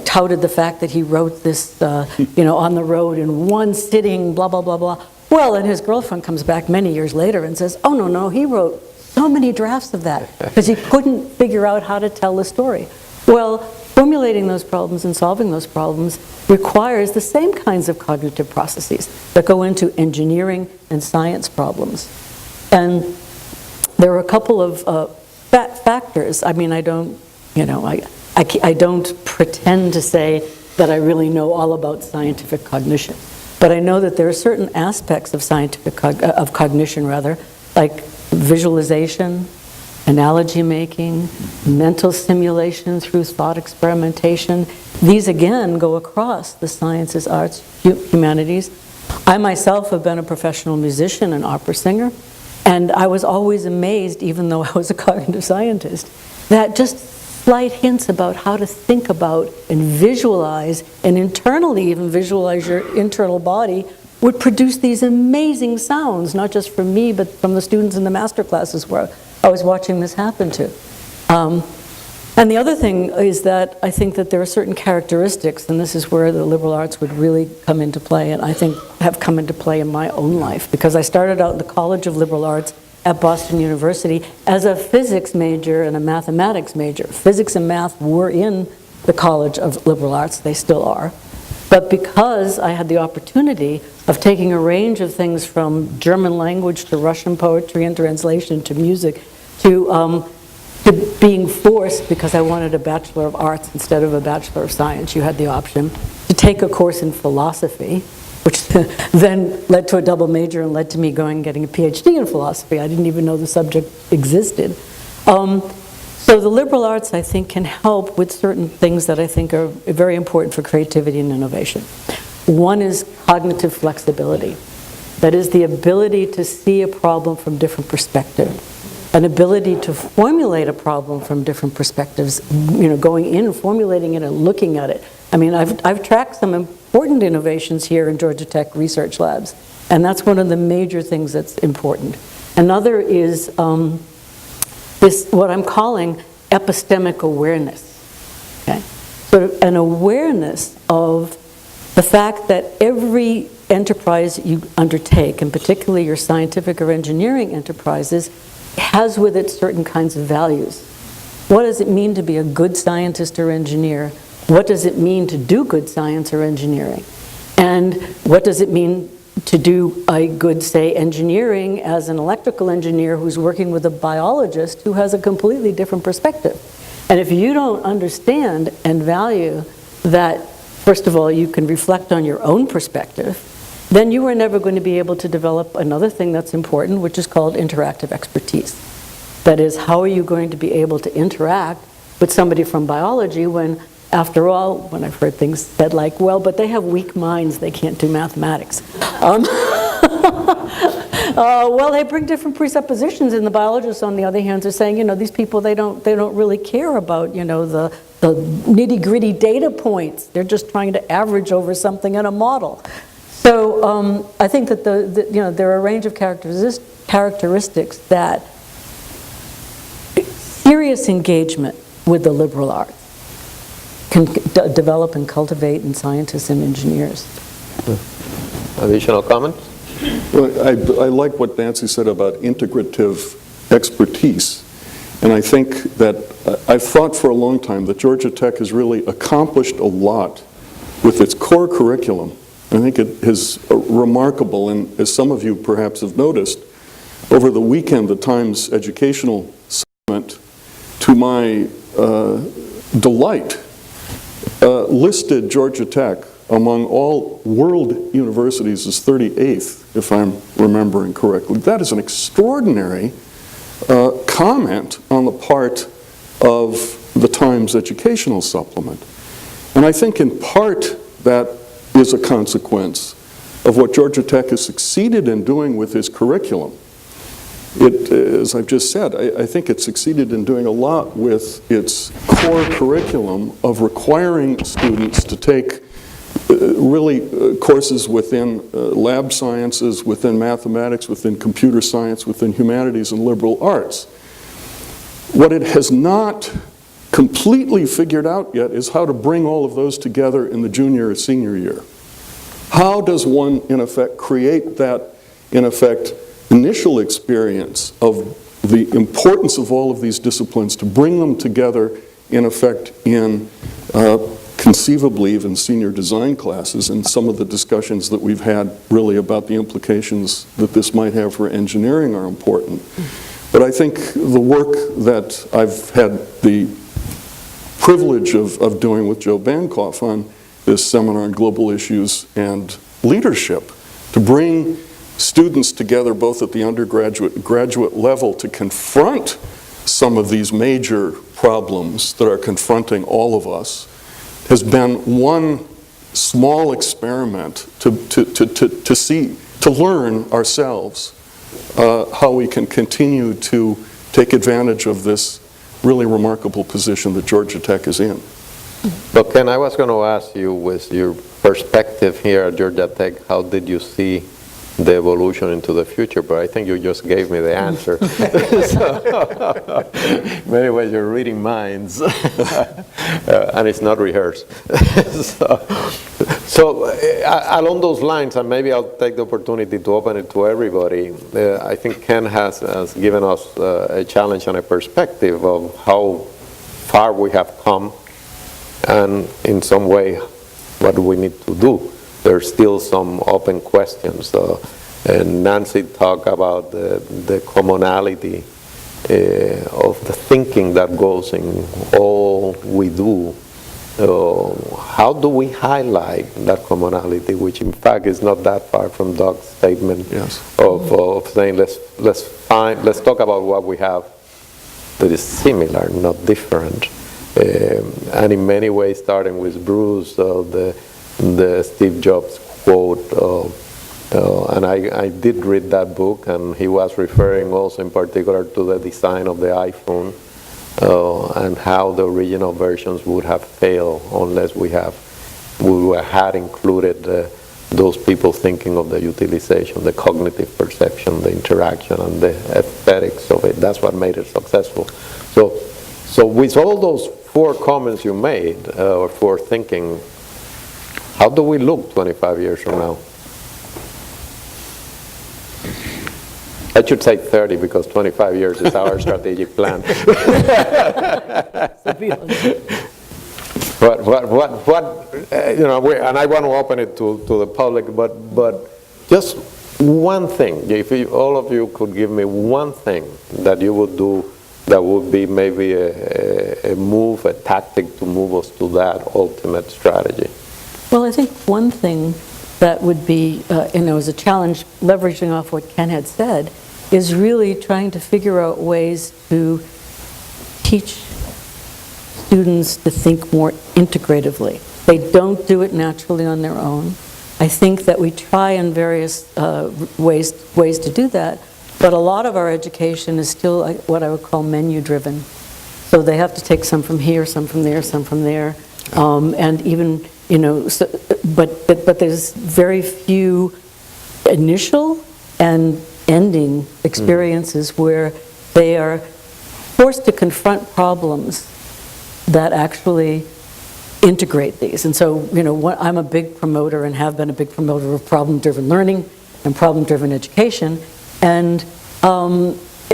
touted the fact that he wrote this, on the road in one sitting, blah, blah, blah, blah. Well, and his girlfriend comes back many years later and says, oh, no, he wrote so many drafts of that because he couldn't figure out how to tell the story. Well, formulating those problems and solving those problems requires the same kinds of cognitive processes that go into engineering and science problems. And there are a couple of factors. I mean, I don't pretend to say that I really know all about scientific cognition, but I know that there are certain aspects of cognition, like visualization, analogy making, mental stimulation through thought experimentation. These again go across the sciences, arts, humanities. I myself have been a professional musician and opera singer, and I was always amazed, even though I was a cognitive scientist, that just slight hints about how to think about and visualize, and internally even visualize your internal body, would produce these amazing sounds, not just from me, but from the students in the master classes where I was watching this happen to. And the other thing is that I think that there are certain characteristics, and this is where the liberal arts would really come into play, and I think have come into play in my own life, because I started out in the College of Liberal Arts at Boston University as a physics major and a mathematics major. Physics and math were in the College of Liberal Arts, they still are. But because I had the opportunity of taking a range of things from German language to Russian poetry and translation to music to being forced, because I wanted a Bachelor of Arts instead of a Bachelor of Science, you had the option to take a course in philosophy, which then led to a double major and led to me going and getting a PhD in philosophy. I didn't even know the subject existed. So the liberal arts, I think, can help with certain things that I think are very important for creativity and innovation. One is cognitive flexibility. That is the ability to see a problem from different perspectives, an ability to formulate a problem from different perspectives, going in, formulating it, and looking at it. I mean, I've tracked some important innovations here in Georgia Tech research labs, and that's one of the major things that's important. Another is this, what I'm calling epistemic awareness. Okay? So an awareness of the fact that every enterprise you undertake, and particularly your scientific or engineering enterprises, has with it certain kinds of values. What does it mean to be a good scientist or engineer? What does it mean to do good science or engineering? And what does it mean to do a good, say, engineering as an electrical engineer who's working with a biologist who has a completely different perspective? And if you don't understand and value that, first of all, you can reflect on your own perspective, then you are never going to be able to develop another thing that's important, which is called interactive expertise. That is, how are you going to be able to interact with somebody from biology when, after all, when I've heard things said like, well, but they have weak minds, they can't do mathematics. Well, they bring different presuppositions, and the biologists, on the other hand, are saying, these people, they don't really care about, the nitty-gritty data points. They're just trying to average over something in a model. So I think that there are a range of characteristics that serious engagement with the liberal arts can develop and cultivate in scientists and engineers. Additional comments? Well, I like what Nancy said about integrative expertise. And I think that I've thought for a long time that Georgia Tech has really accomplished a lot with its core curriculum. I think it is remarkable, and as some of you perhaps have noticed, over the weekend, the Times Educational Supplement, to my delight, listed Georgia Tech among all world universities as 38th, if I'm remembering correctly. That is an extraordinary comment on the part of the Times Educational Supplement. And I think in part that is a consequence of what Georgia Tech has succeeded in doing with its curriculum. It, as I've just said, I think it succeeded in doing a lot with its core curriculum of requiring students to take courses within lab sciences, within mathematics, within computer science, within humanities and liberal arts. What it has not completely figured out yet is how to bring all of those together in the junior or senior year. How does one, in effect, create that, in effect, initial experience of the importance of all of these disciplines to bring them together, in effect, in conceivably even senior design classes, and some of the discussions that we've had really about the implications that this might have for engineering are important. But I think the work that I've had the privilege of doing with Joe Bancroft on this seminar on global issues and leadership, to bring students together both at the undergraduate and graduate level to confront some of these major problems that are confronting all of us, has been one small experiment to learn ourselves how we can continue to take advantage of this really remarkable position that Georgia Tech is in. So Ken, I was going to ask you, with your perspective here at Georgia Tech, how did you see the evolution into the future, but I think you just gave me the answer. So, many ways you're reading minds, and it's not rehearsed. So along those lines, and maybe I'll take the opportunity to open it to everybody, I think Ken has given us a challenge and a perspective of how far we have come, and in some way, what do we need to do? There's still some open questions. And Nancy talked about the commonality of the thinking that goes in all we do. How do we highlight that commonality, which in fact is not that far from Doug's statement of saying let's talk about what we have that is similar, not different. And in many ways, starting with Bruce, the Steve Jobs quote, and I did read that book, and he was referring also in particular to the design of the iPhone and how the original versions would have failed unless we had included those people thinking of the utilization, the cognitive perception, the interaction, and the aesthetics of it. That's what made it successful. So with all those 4 comments you made, or 4 thinking, how do we look 25 years from now? I should say 30 because 25 years is our strategic plan. And I want to open it to the public, but just one thing, if all of you could give me one thing that you would do that would be maybe a move, a tactic to move us to that ultimate strategy. Well, I think one thing that would be, as a challenge, leveraging off what Ken had said, is really trying to figure out ways to teach students to think more integratively. They don't do it naturally on their own. I think that we try in various ways to do that, but a lot of our education is still what I would call menu-driven. So they have to take some from here, some from there, some from there, and even, but there's very few initial and ending experiences where they are forced to confront problems that actually integrate these. And so, I'm a big promoter and have been a big promoter of problem-driven learning and problem-driven education. And,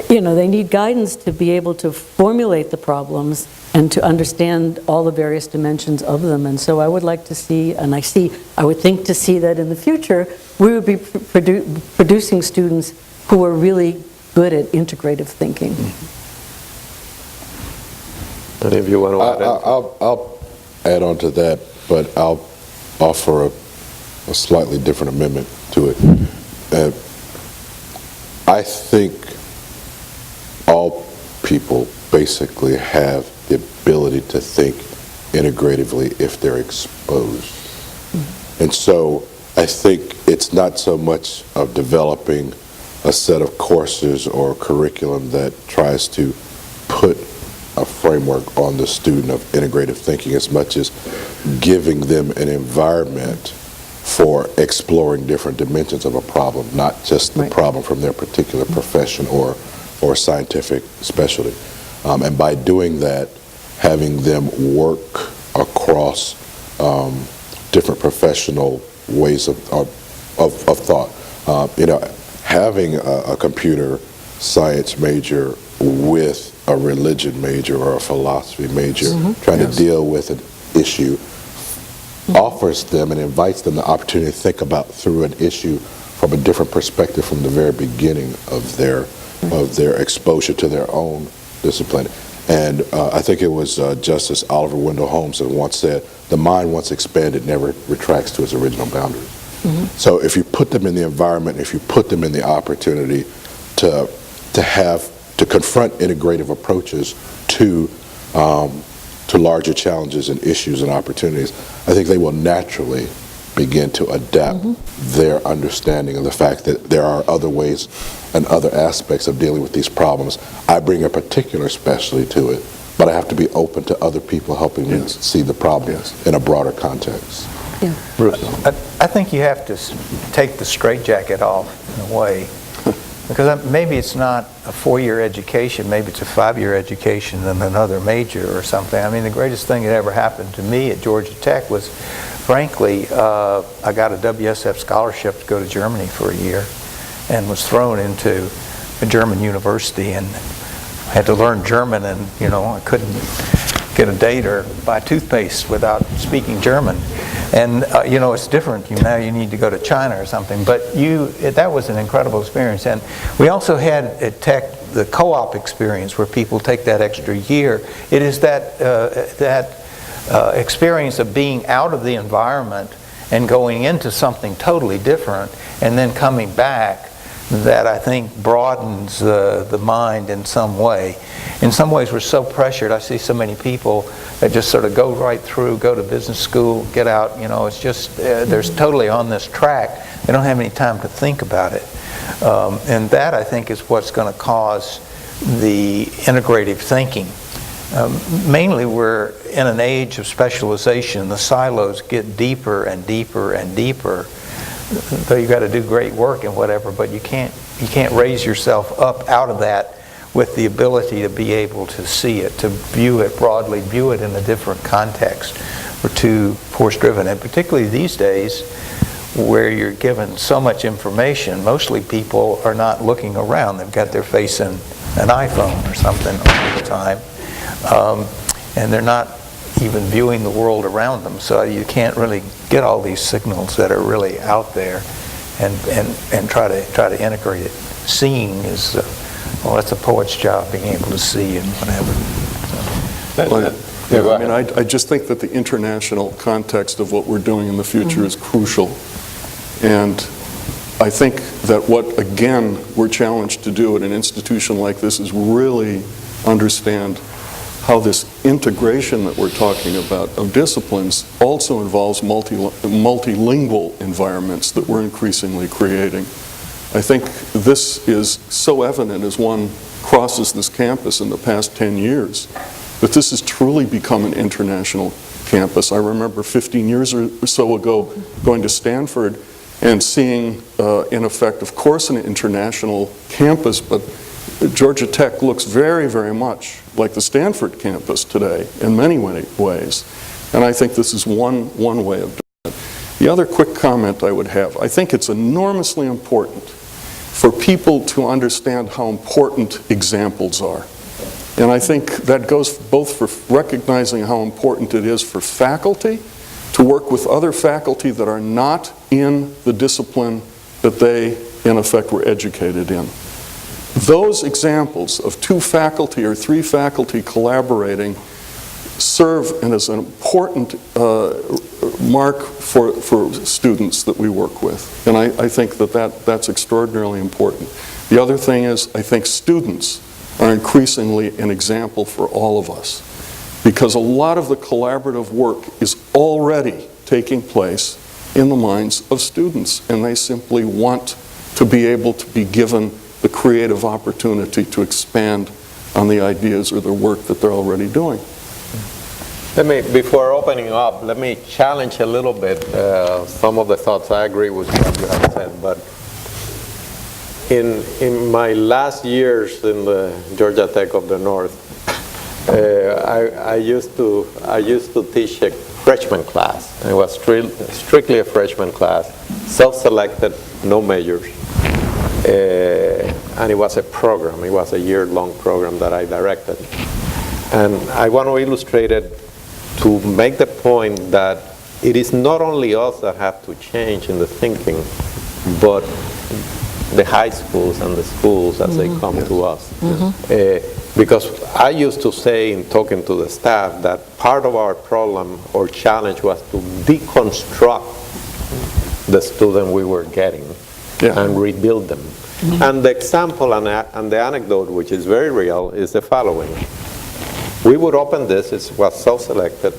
they need guidance to be able to formulate the problems and to understand all the various dimensions of them. And so I would like to see, and I would think to see that in the future, we would be producing students who are really good at integrative thinking. And if you want to add I'll add on to that, but I'll offer a slightly different amendment to it. I think all people basically have the ability to think integratively if they're exposed. And so I think it's not so much of developing a set of courses or curriculum that tries to put a framework on the student of integrative thinking as much as giving them an environment for exploring different dimensions of a problem, not just the problem from their particular profession or scientific specialty. And by doing that, having them work across different professional ways of thought. Having a computer science major with a religion major or a philosophy major trying to deal with an issue offers them and invites them the opportunity to think about through an issue from a different perspective from the very beginning of their exposure to their own discipline. And I think it was Justice Oliver Wendell Holmes that once said, "The mind once expanded never retracts to its original boundaries." So if you put them in the environment, if you put them in the opportunity to confront integrative approaches to larger challenges and issues and opportunities, I think they will naturally begin to adapt their understanding of the fact that there are other ways and other aspects of dealing with these problems. I bring a particular specialty to it, but I have to be open to other people helping me see the problem in a broader context. I think you have to take the straitjacket off in a way, because maybe it's not a 4-year education, maybe it's a 5-year education and another major or something. I mean, the greatest thing that ever happened to me at Georgia Tech was, frankly, I got a WSF scholarship to go to Germany for a year and was thrown into a German university and had to learn German, and I couldn't get a date or buy toothpaste without speaking German. And it's different. Now you need to go to China or something. But that was an incredible experience. And we also had at Tech the co-op experience, where people take that extra year. It is that experience of being out of the environment and going into something totally different, and then coming back, that I think broadens the mind in some way. In some ways, we're so pressured. I see so many people that just sort of go right through, go to business school, get out. It's just, they're totally on this track. They don't have any time to think about it. And that, I think, is what's going to cause the integrative thinking. Mainly, we're in an age of specialization. The silos get deeper and deeper and deeper. Though you've got to do great work and whatever, but you can't raise yourself up out of that with the ability to be able to see it, to view it broadly, view it in a different context. We're too force-driven, and particularly these days, where you're given so much information, mostly people are not looking around. They've got their face in an iPhone or something all the time, and they're not even viewing the world around them, so you can't really get all these signals that are really out there and try to integrate it. Seeing is that's a poet's job, being able to see and whatever. I just think that the international context of what we're doing in the future is crucial, and I think that what, again, we're challenged to do at an institution like this is really understand how this integration that we're talking about of disciplines also involves multilingual environments that we're increasingly creating. I think this is so evident as one crosses this campus in the past 10 years, that this has truly become an international campus. I remember 15 years or so ago going to Stanford and seeing, in effect, of course, an international campus, but Georgia Tech looks very, very much like the Stanford campus today in many ways. And I think this is one way of doing it. The other quick comment I would have, I think it's enormously important for people to understand how important examples are. And I think that goes both for recognizing how important it is for faculty to work with other faculty that are not in the discipline that they, in effect, were educated in. Those examples of 2 faculty or 3 faculty collaborating serve as an important mark for students that we work with. And I think that's extraordinarily important. The other thing is, I think students are increasingly an example for all of us, because a lot of the collaborative work is already taking place in the minds of students, and they simply want to be able to be given the creative opportunity to expand on the ideas or the work that they're already doing. Before opening up, let me challenge a little bit some of the thoughts. I agree with what you have said, but in my last years in the Georgia Tech of the North, I used to teach a freshman class. It was strictly a freshman class, self-selected, no majors. And it was a program. It was a year-long program that I directed. And I want to illustrate it to make the point that it is not only us that have to change in the thinking, but the high schools and the schools as they come to us. Because I used to say in talking to the staff that part of our problem or challenge was to deconstruct the student we were getting and rebuild them. And the example and the anecdote, which is very real, is the following. We would open this, it was self-selected,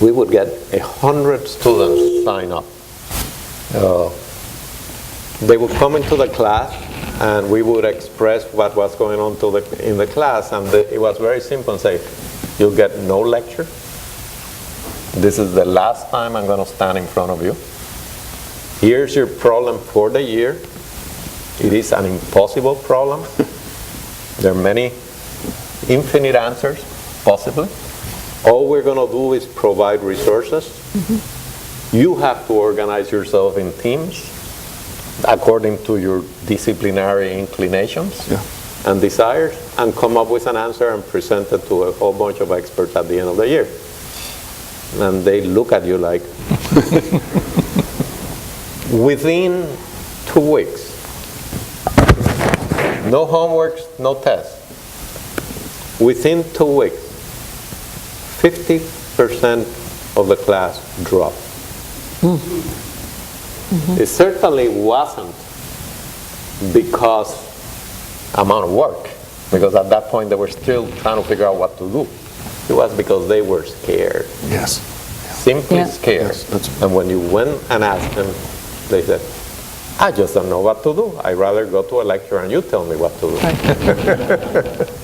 we would get 100 students sign up. They would come into the class and we would express what was going on in the class, and it was very simple and say, you get no lecture, This is the last time I'm going to stand in front of you. Here's your problem for the year. It is an impossible problem. There are many infinite answers, possibly. All we're going to do is provide resources. You have to organize yourself in teams according to your disciplinary inclinations and desires, and come up with an answer and present it to a whole bunch of experts at the end of the year. And they look at you like, within 2 weeks, no homework, no tests. Within 2 weeks, 50% of the class dropped. It certainly wasn't because amount of work, because at that point they were still trying to figure out what to do. It was because they were scared. Yes. Simply scared. And when you went and asked them, they said, I just don't know what to do. I'd rather go to a lecture and you tell me what to do.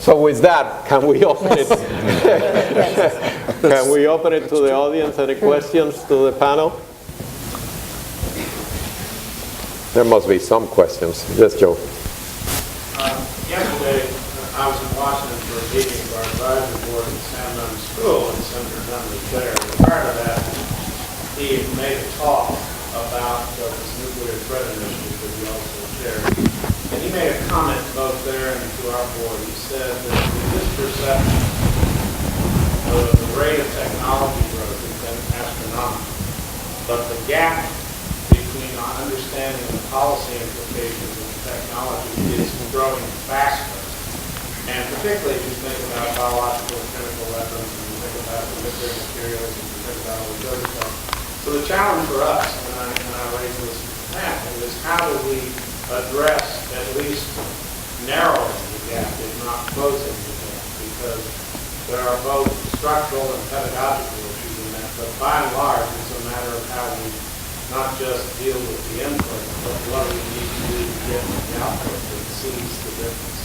So with that, can we open it? Can we open it to the audience? Any questions to the panel? There must be some questions. Yes, Joe. Yesterday, I was in Washington for a meeting of our advisory board at San Dunn School, and Senator Dunn was there. And prior to that, he made a talk about this nuclear threat initiative that we also shared. And he made a comment both there and to our board. He said that with this perception, the rate of technology growth has been astronomical. But the gap between our understanding of the policy implications of the technology is growing faster. And particularly if you think about biological and chemical weapons, and you think about the nuclear materials, and you think about all these other stuff. So the challenge for us, and I raise this panel, is how do we address at least narrowing the gap, if not closing the gap? Because there are both structural and pedagogical issues in that, but by and large, it's a matter of how we not just deal with the input, but what we need to do to get the output that sees the difference.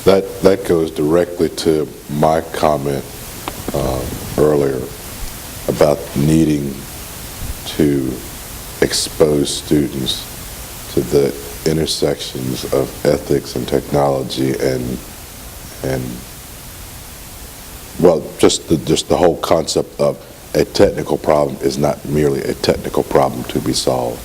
That goes directly to my comment earlier about needing to expose students to the intersections of ethics and technology and well, just the whole concept of a technical problem is not merely a technical problem to be solved.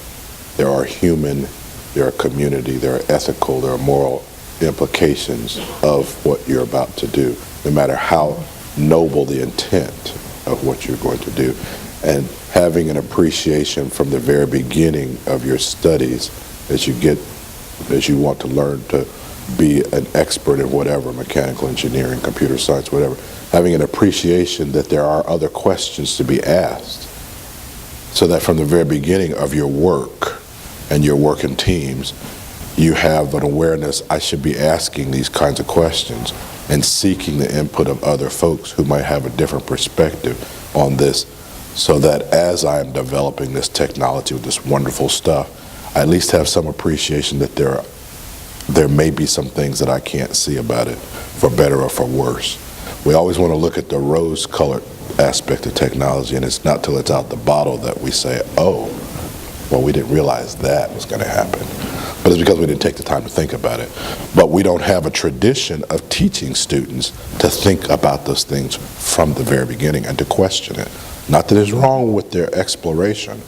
There are human, there are community, there are ethical, there are moral implications of what you're about to do, no matter how noble the intent of what you're going to do. And having an appreciation from the very beginning of your studies as you want to learn to be an expert in whatever, mechanical engineering, computer science, whatever, having an appreciation that there are other questions to be asked, so that from the very beginning of your work and your work in teams, you have an awareness, I should be asking these kinds of questions and seeking the input of other folks who might have a different perspective on this, so that as I am developing this technology with this wonderful stuff, I at least have some appreciation that there may be some things that I can't see about it, for better or for worse. We always want to look at the rose-colored aspect of technology, and it's not till it's out the bottle that we say, oh, well, we didn't realize that was going to happen. But it's because we didn't take the time to think about it. But we don't have a tradition of teaching students to think about those things from the very beginning and to question it. Not that it's wrong with their exploration,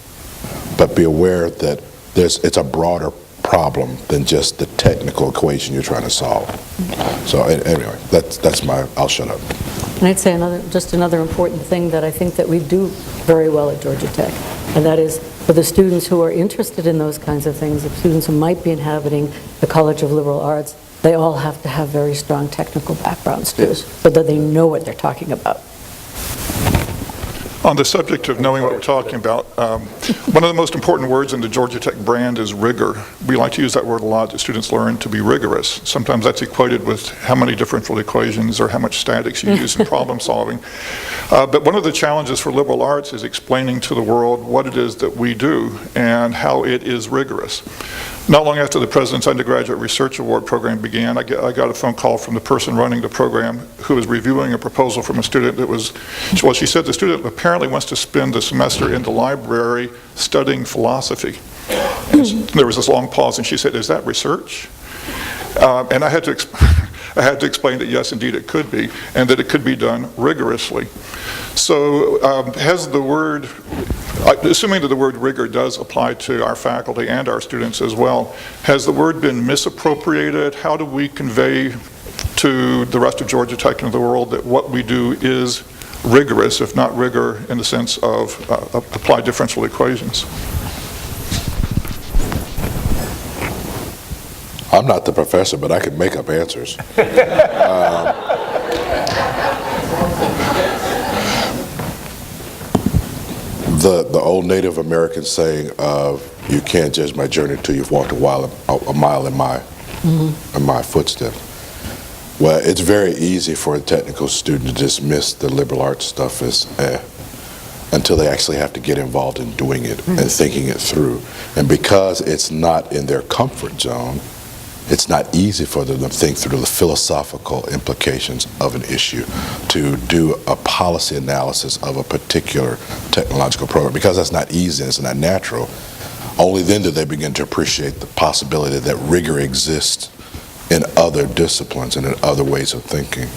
but be aware that it's a broader problem than just the technical equation you're trying to solve. So anyway, that's my, I'll shut up. And I'd say just another important thing that I think that we do very well at Georgia Tech, and that is for the students who are interested in those kinds of things, the students who might be inhabiting the College of Liberal Arts, they all have to have very strong technical backgrounds too, so that they know what they're talking about. On the subject of knowing what we're talking about, one of the most important words in the Georgia Tech brand is rigor. We like to use that word a lot, that students learn to be rigorous. Sometimes that's equated with how many differential equations or how much statics you use in problem solving. But one of the challenges for liberal arts is explaining to the world what it is that we do and how it is rigorous. Not long after the President's Undergraduate Research Award program began, I got a phone call from the person running the program who was reviewing a proposal from a student that was, well, she said the student apparently wants to spend the semester in the library studying philosophy. And there was this long pause, and she said, "Is that research?" And I had to explain that yes, indeed it could be, and that it could be done rigorously. So has the word, assuming that the word rigor does apply to our faculty and our students as well, has the word been misappropriated? How do we convey to the rest of Georgia Tech and the world that what we do is rigorous, if not rigor in the sense of applied differential equations? I'm not the professor, but I can make up answers. The old Native American saying of "you can't judge my journey until you've walked a mile in my footsteps." Well, it's very easy for a technical student to dismiss the liberal arts stuff as until they actually have to get involved in doing it and thinking it through. And because it's not in their comfort zone, it's not easy for them to think through the philosophical implications of an issue, to do a policy analysis of a particular technological program. Because that's not easy and it's not natural, only then do they begin to appreciate the possibility that rigor exists in other disciplines and in other ways of thinking.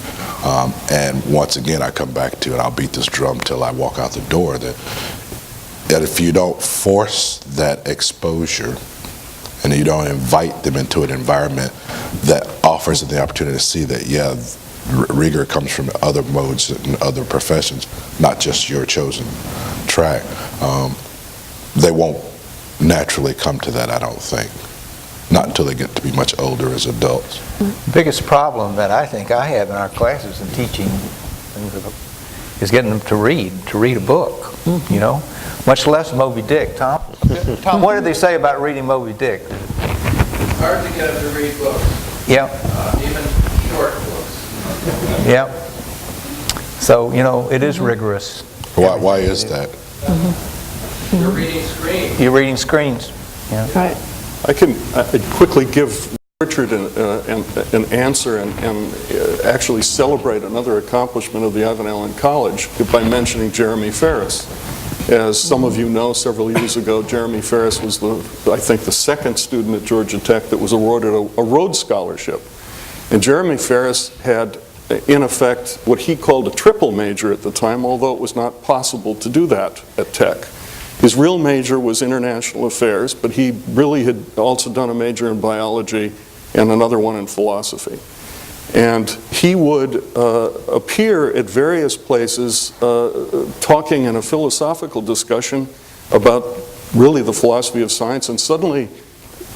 And once again, I come back to, and I'll beat this drum till I walk out the door, that if you don't force that exposure, and you don't invite them into an environment that offers them the opportunity to see that, yeah, rigor comes from other modes and other professions, not just your chosen track, they won't naturally come to that, I don't think. Not until they get to be much older as adults. The biggest problem that I think I have in our classes and teaching is getting them to read a book, you know, much less Moby Dick. Tom, what did they say about reading Moby Dick? It's hard to get them to read books. Yeah. Even short books. Yeah. So, you know, it is rigorous. Why is that? You're reading screens. You're reading screens. Yeah. Right. I can quickly give Richard an answer and actually celebrate another accomplishment of the Ivan Allen College by mentioning Jeremy Ferris. As some of you know, several years ago, Jeremy Ferris was, I think, the second student at Georgia Tech that was awarded a Rhodes Scholarship. And Jeremy Ferris had, in effect, what he called a triple major at the time, although it was not possible to do that at Tech. His real major was international affairs, but he really had also done a major in biology and another one in philosophy. And he would appear at various places talking in a philosophical discussion about really the philosophy of science, and suddenly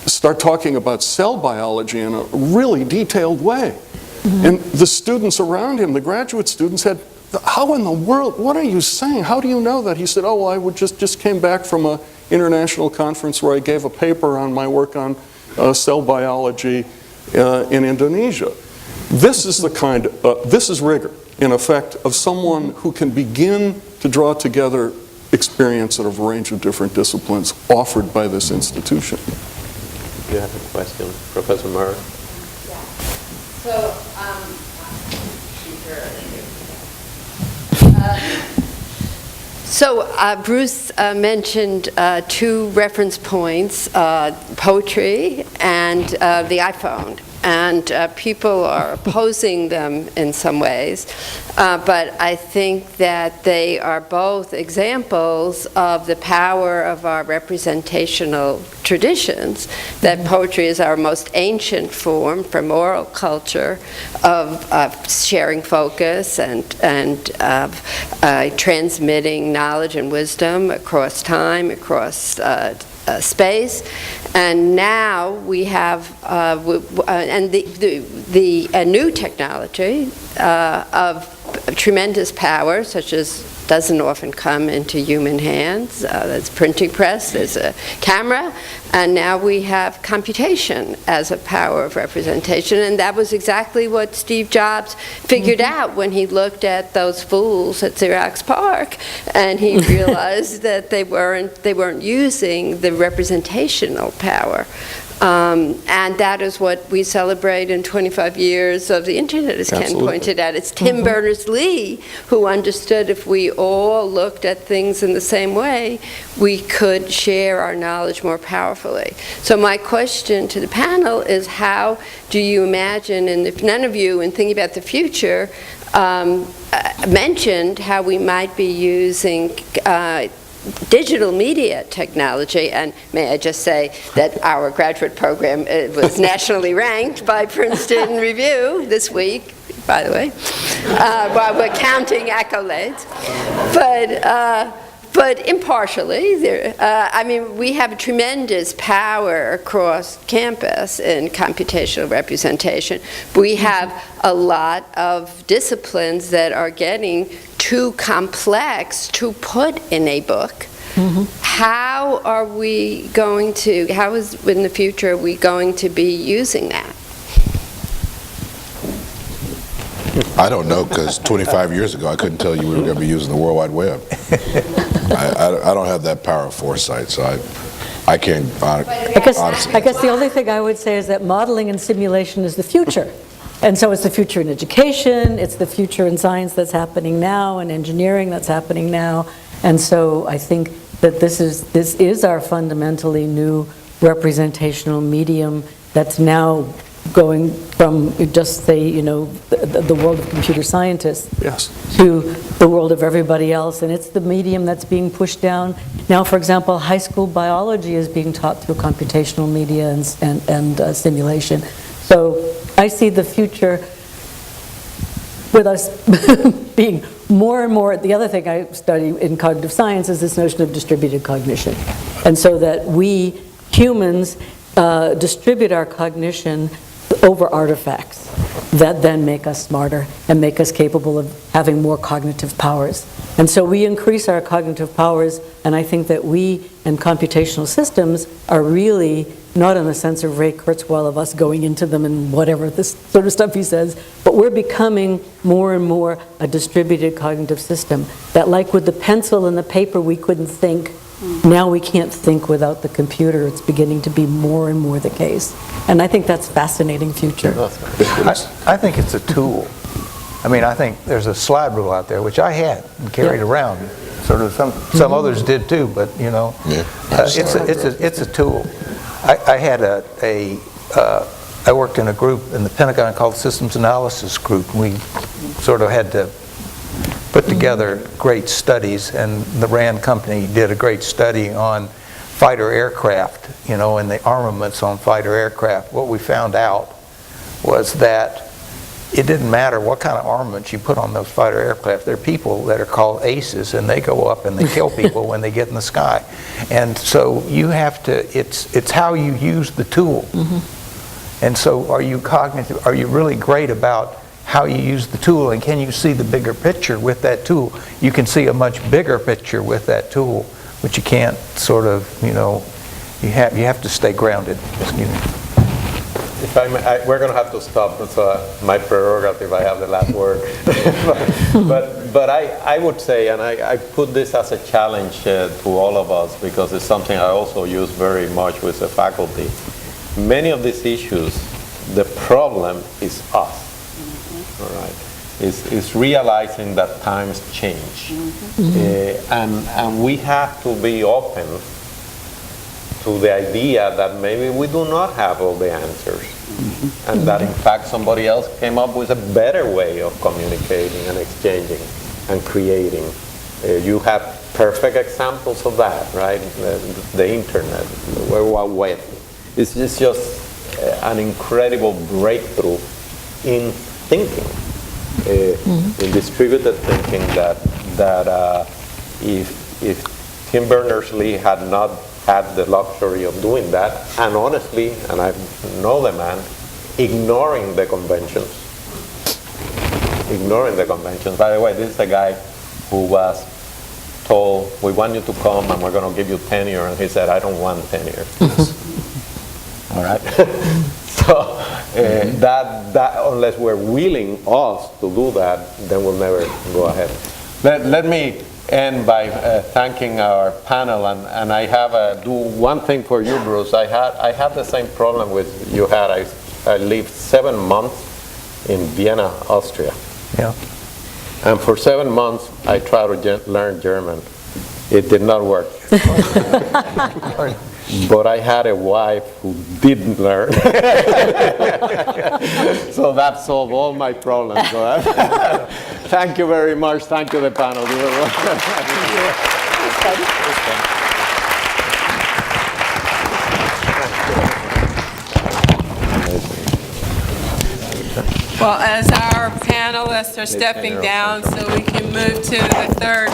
start talking about cell biology in a really detailed way. And the students around him, the graduate students, had, "How in the world, what are you saying? How do you know that?" He said, "Oh, well, I just came back from an international conference where I gave a paper on my work on cell biology in Indonesia." This is the kind, this is rigor, in effect, of someone who can begin to draw together experience at a range of different disciplines offered by this institution. You have a question, Professor Murray? So, Bruce mentioned two reference points, poetry and the iPhone. And people are opposing them in some ways, but I think that they are both examples of the power of our representational traditions, that poetry is our most ancient form from oral culture of sharing focus and transmitting knowledge and wisdom across time, across space. And now we have, and the new technology of tremendous power, such as doesn't often come into human hands. There's printing press, there's a camera, and now we have computation as a power of representation. And that was exactly what Steve Jobs figured out when he looked at those fools at Xerox PARC, and he realized that they weren't using the representational power And that is what we celebrate in 25 years of the internet, as Ken pointed out. It's Tim Berners-Lee who understood if we all looked at things in the same way, we could share our knowledge more powerfully. So my question to the panel is, how do you imagine, and if none of you, in thinking about the future, mentioned how we might be using digital media technology, and may I just say that our graduate program was nationally ranked by Princeton Review this week, by the way, while we're counting accolades. But impartially, I mean, we have a tremendous power across campus in computational representation. We have a lot of disciplines that are getting too complex to put in a book. How are we going to, how is, in the future, are we going to be using that? I don't know, because 25 years ago I couldn't tell you we were going to be using the World Wide Web. I don't have that power of foresight, so I can't honestly. I guess the only thing I would say is that modeling and simulation is the future. And so it's the future in education, it's the future in science that's happening now, and engineering that's happening now. And so I think that this is our fundamentally new representational medium that's now going from just say, you know, the world of computer scientists to the world of everybody else. And it's the medium that's being pushed down. Now, for example, high school biology is being taught through computational media and simulation. So I see the future with us being more and more. The other thing I study in cognitive science is this notion of distributed cognition. And so that we humans distribute our cognition over artifacts that then make us smarter and make us capable of having more cognitive powers. And so we increase our cognitive powers, and I think that we and computational systems are really not in the sense of Ray Kurzweil of us going into them and whatever this sort of stuff he says, but we're becoming more and more a distributed cognitive system that, like with the pencil and the paper, we couldn't think. Now we can't think without the computer. It's beginning to be more and more the case. And I think that's a fascinating future. I think it's a tool. I mean, I think there's a slide rule out there, which I had and carried around. Sort of some others did too, but you know, it's a tool. I had I worked in a group in the Pentagon called the Systems Analysis Group, and we sort of had to put together great studies, and the RAND company did a great study on fighter aircraft, you know, and the armaments on fighter aircraft. What we found out was that it didn't matter what kind of armaments you put on those fighter aircraft. There are people that are called aces, and they go up and they kill people when they get in the sky. And so you have to, it's how you use the tool. And so are you cognitive, are you really great about how you use the tool, and can you see the bigger picture with that tool? You can see a much bigger picture with that tool, but you can't sort of, you know, you have to stay grounded. Excuse me. If I may, we're going to have to stop. It's my prerogative. I have the last word. but I would say, and I put this as a challenge to all of us, because it's something I also use very much with the faculty. Many of these issues, the problem is us. All right, is realizing that times change, and we have to be open to the idea that maybe we do not have all the answers, and that in fact somebody else came up with a better way of communicating and exchanging and creating. You have perfect examples of that, right? The internet, the World Wide Web. It's just an incredible breakthrough in thinking, in distributed thinking, that if Tim Berners-Lee had not had the luxury of doing that, and honestly, and I know the man, ignoring the conventions. By the way, this is a guy who was told, we want you to come and we're going to give you tenure, and he said, I don't want tenure. All right. So that unless we're willing us to do that, then we'll never go ahead. Let me end by thanking our panel, and I have do one thing for you, Bruce. I had the same problem with you had. I lived 7 months in Vienna, Austria. Yeah. And for 7 months, I tried to learn German. It did not work. But I had a wife who didn't learn. So that solved all my problems. Thank you very much. Thank you, the panel. Well, as our panelists are stepping down so we can move to the third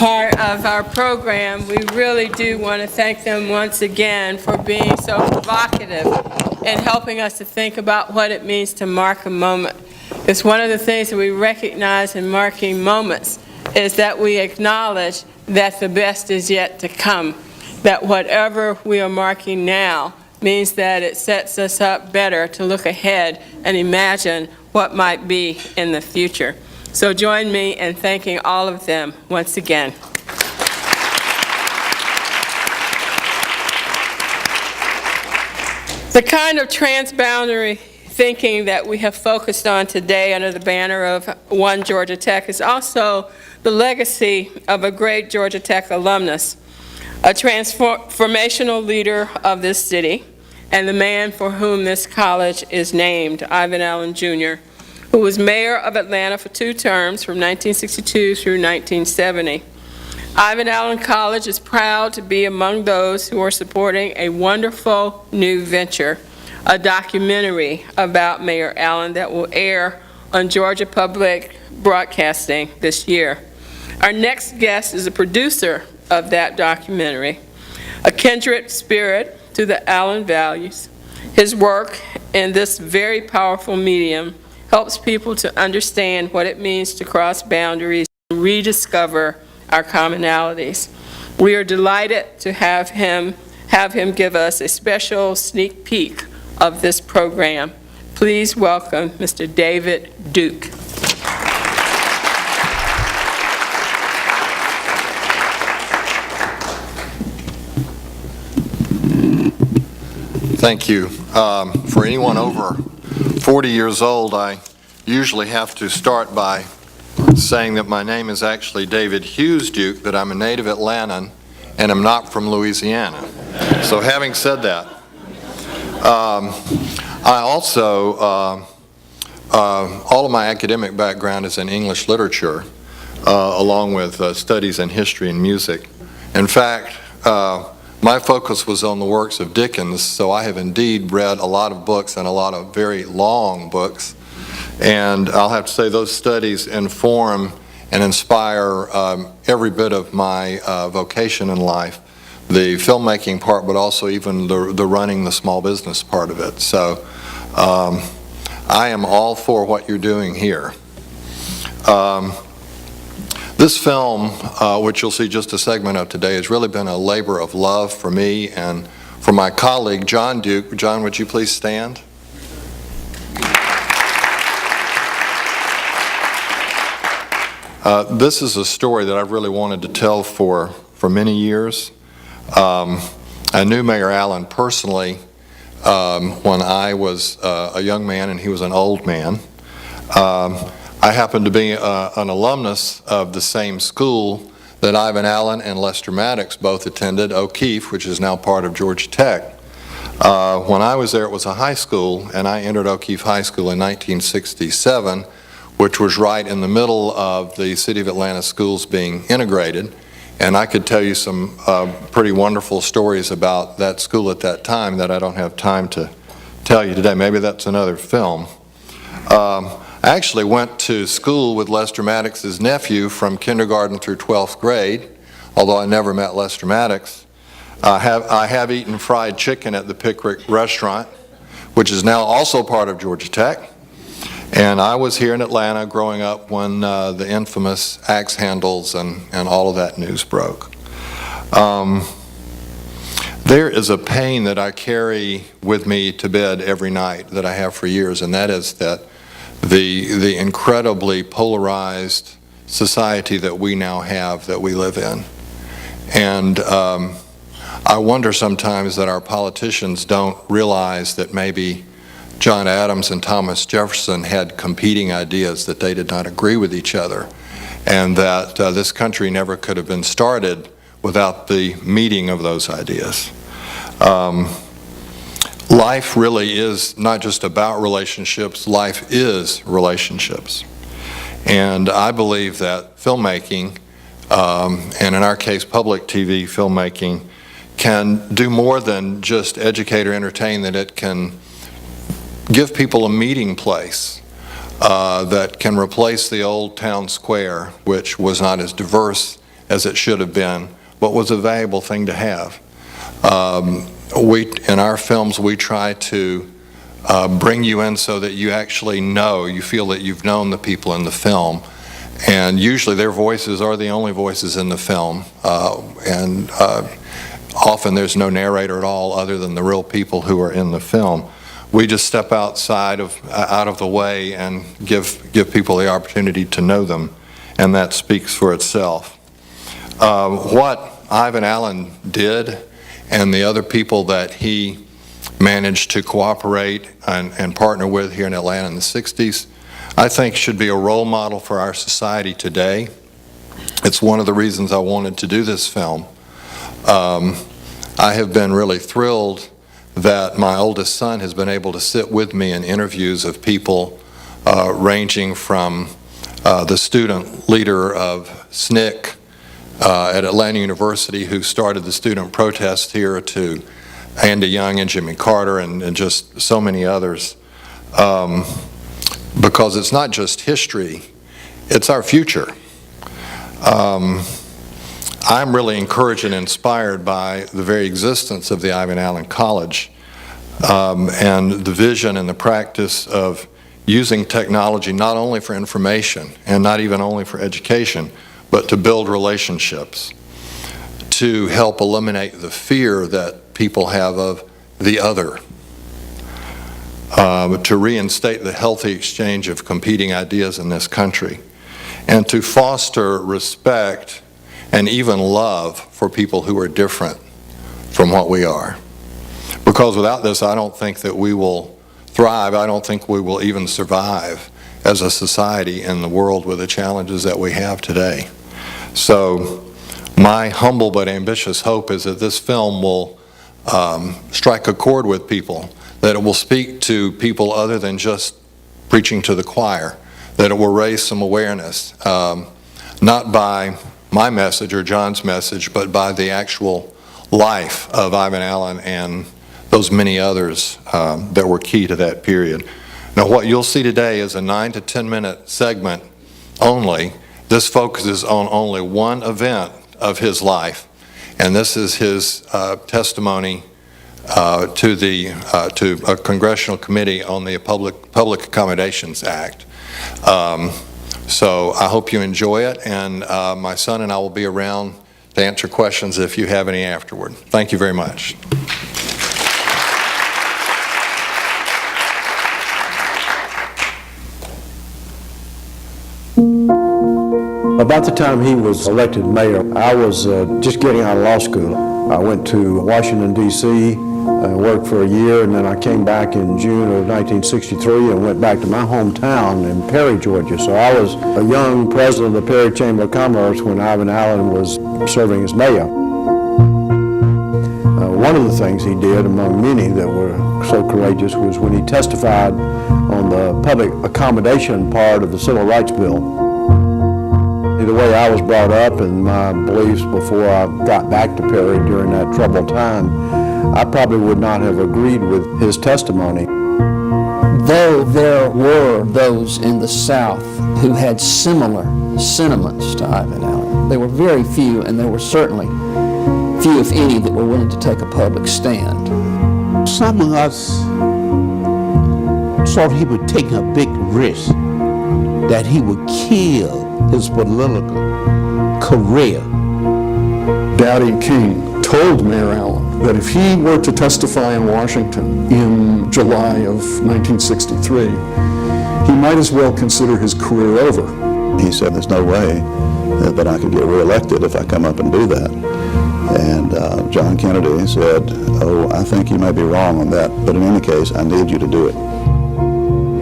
part of our program, we really do want to thank them once again for being so provocative and helping us to think about what it means to mark a moment. It's one of the things that we recognize in marking moments is that we acknowledge that the best is yet to come, that whatever we are marking now means that it sets us up better to look ahead and imagine what might be in the future. So join me in thanking all of them once again. The kind of transboundary thinking that we have focused on today under the banner of One Georgia Tech is also the legacy of a great Georgia Tech alumnus, a transformational leader of this city, and the man for whom this college is named, Ivan Allen Jr., who was mayor of Atlanta for 2 terms from 1962 through 1970. Ivan Allen College is proud to be among those who are supporting a wonderful new venture, a documentary about Mayor Allen that will air on Georgia Public Broadcasting this year. Our next guest is a producer of that documentary, a kindred spirit to the Allen values. His work in this very powerful medium helps people to understand what it means to cross boundaries and rediscover our commonalities. We are delighted to have him give us a special sneak peek of this program. Please welcome Mr. David Duke. Thank you. For anyone over 40 years old, I usually have to start by saying that my name is actually David Hughes Duke, that I'm a native Atlantan, and I'm not from Louisiana. So having said that, I also, all of my academic background is in English literature, along with studies in history and music. In fact, my focus was on the works of Dickens, so I have indeed read a lot of books and a lot of very long books. And I'll have to say those studies inform and inspire every bit of my vocation in life, the filmmaking part, but also even the running the small business part of it. So I am all for what you're doing here. This film, which you'll see just a segment of today, has really been a labor of love for me and for my colleague, John Duke. John, would you please stand? This is a story that I've really wanted to tell for many years. I knew Mayor Allen personally when I was a young man and he was an old man. I happened to be an alumnus of the same school that Ivan Allen and Lester Maddox both attended, O'Keefe, which is now part of Georgia Tech. When I was there, it was a high school, and I entered O'Keefe High School in 1967, which was right in the middle of the City of Atlanta schools being integrated. And I could tell you some pretty wonderful stories about that school at that time that I don't have time to tell you today. Maybe that's another film. I actually went to school with Lester Maddox's nephew from kindergarten through 12th grade, although I never met Lester Maddox. I have eaten fried chicken at the Pickwick restaurant, which is now also part of Georgia Tech. And I was here in Atlanta growing up when the infamous axe handles and all of that news broke. There is a pain that I carry with me to bed every night that I have for years, and that is that the incredibly polarized society that we now have, that we live in. And I wonder sometimes that our politicians don't realize that maybe John Adams and Thomas Jefferson had competing ideas, that they did not agree with each other, and that this country never could have been started without the meeting of those ideas. Life really is not just about relationships, life is relationships. And I believe that filmmaking, and in our case public TV filmmaking, can do more than just educate or entertain, that it can give people a meeting place that can replace the old town square, which was not as diverse as it should have been, but was a valuable thing to have. In our films, we try to bring you in so that you actually know, you feel that you've known the people in the film. And usually their voices are the only voices in the film. Often there's no narrator at all other than the real people who are in the film. We just step out of the way and give people the opportunity to know them, and that speaks for itself. What Ivan Allen did, and the other people that he managed to cooperate and partner with here in Atlanta in the 60s, I think should be a role model for our society today. It's one of the reasons I wanted to do this film. I have been really thrilled that my oldest son has been able to sit with me in interviews of people ranging from the student leader of SNCC at Atlanta University, who started the student protest here, to Andy Young and Jimmy Carter and just so many others. Because it's not just history, it's our future. I'm really encouraged and inspired by the very existence of the Ivan Allen College and the vision and the practice of using technology not only for information and not even only for education, but to build relationships, to help eliminate the fear that people have of the other, to reinstate the healthy exchange of competing ideas in this country, and to foster respect and even love for people who are different from what we are. Because without this, I don't think that we will thrive. I don't think we will even survive as a society in the world with the challenges that we have today. So my humble but ambitious hope is that this film will strike a chord with people, that it will speak to people other than just preaching to the choir, that it will raise some awareness, not by my message or John's message, but by the actual life of Ivan Allen and those many others that were key to that period. Now, what you'll see today is a 9 to 10 minute segment only. This focuses on only one event of his life, and this is his testimony to a congressional committee on the Public Accommodations Act. So I hope you enjoy it, and my son and I will be around to answer questions if you have any afterward. Thank you very much. About the time he was elected mayor, I was just getting out of law school. I went to Washington, D.C., worked for a year, and then I came back in June of 1963 and went back to my hometown in Perry, Georgia. So I was a young president of the Perry Chamber of Commerce when Ivan Allen was serving as mayor. One of the things he did, among many that were so courageous, was when he testified on the public accommodation part of the Civil Rights Bill. The way I was brought up and my beliefs before I got back to Perry during that troubled time, I probably would not have agreed with his testimony. Though there were those in the South who had similar sentiments to Ivan Allen, there were very few, and there were certainly few, if any, that were willing to take a public stand. Some of us thought he would take a big risk, that he would kill his political career. Daddy King told Mayor Allen that if he were to testify in Washington in July of 1963, he might as well consider his career over. He said, there's no way that I could get reelected if I come up and do that. And John Kennedy said, oh, I think you may be wrong on that, but in any case, I need you to do it.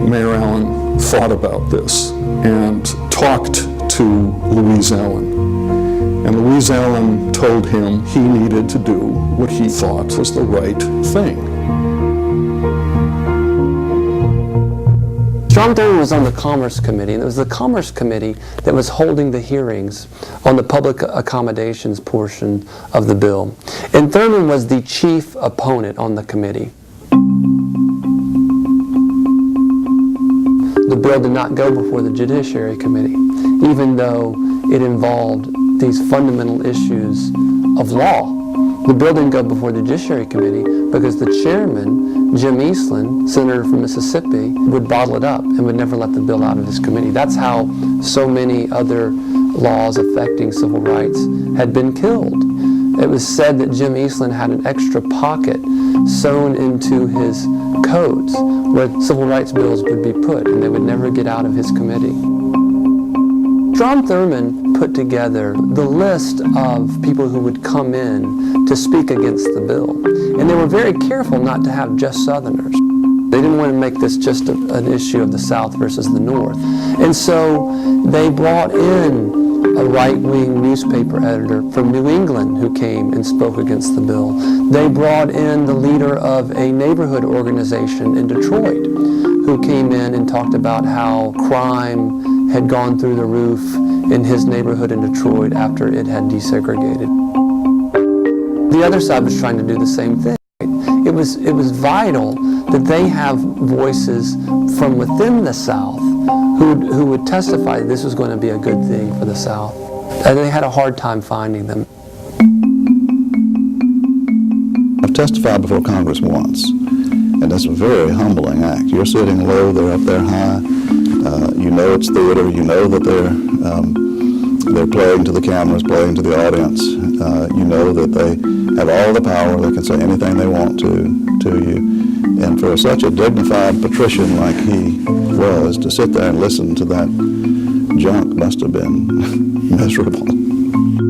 Mayor Allen thought about this and talked to Louise Allen. And Louise Allen told him he needed to do what he thought was the right thing. Strom Thurmond was on the Commerce Committee, and it was the Commerce Committee that was holding the hearings on the public accommodations portion of the bill. And Thurmond was the chief opponent on the committee. The bill did not go before the Judiciary Committee, even though it involved these fundamental issues of law. The bill didn't go before the Judiciary Committee because the chairman, Jim Eastland, senator from Mississippi, would bottle it up and would never let the bill out of his committee. That's how so many other laws affecting civil rights had been killed. It was said that Jim Eastland had an extra pocket sewn into his coats where civil rights bills would be put, and they would never get out of his committee. Strom Thurmond put together the list of people who would come in to speak against the bill. And they were very careful not to have just Southerners. They didn't want to make this just an issue of the South versus the North. And so they brought in a right-wing newspaper editor from New England who came and spoke against the bill. They brought in the leader of a neighborhood organization in Detroit who came in and talked about how crime had gone through the roof in his neighborhood in Detroit after it had desegregated. The other side was trying to do the same thing. It was vital that they have voices from within the South who would testify that this was going to be a good thing for the South. And they had a hard time finding them. I've testified before Congress once, and that's a very humbling act. You're sitting low, they're up there high. You know it's theater. You know that they're playing to the cameras, playing to the audience. You know that they have all the power. They can say anything they want to you. And for such a dignified patrician like he was, to sit there and listen to that junk must have been miserable.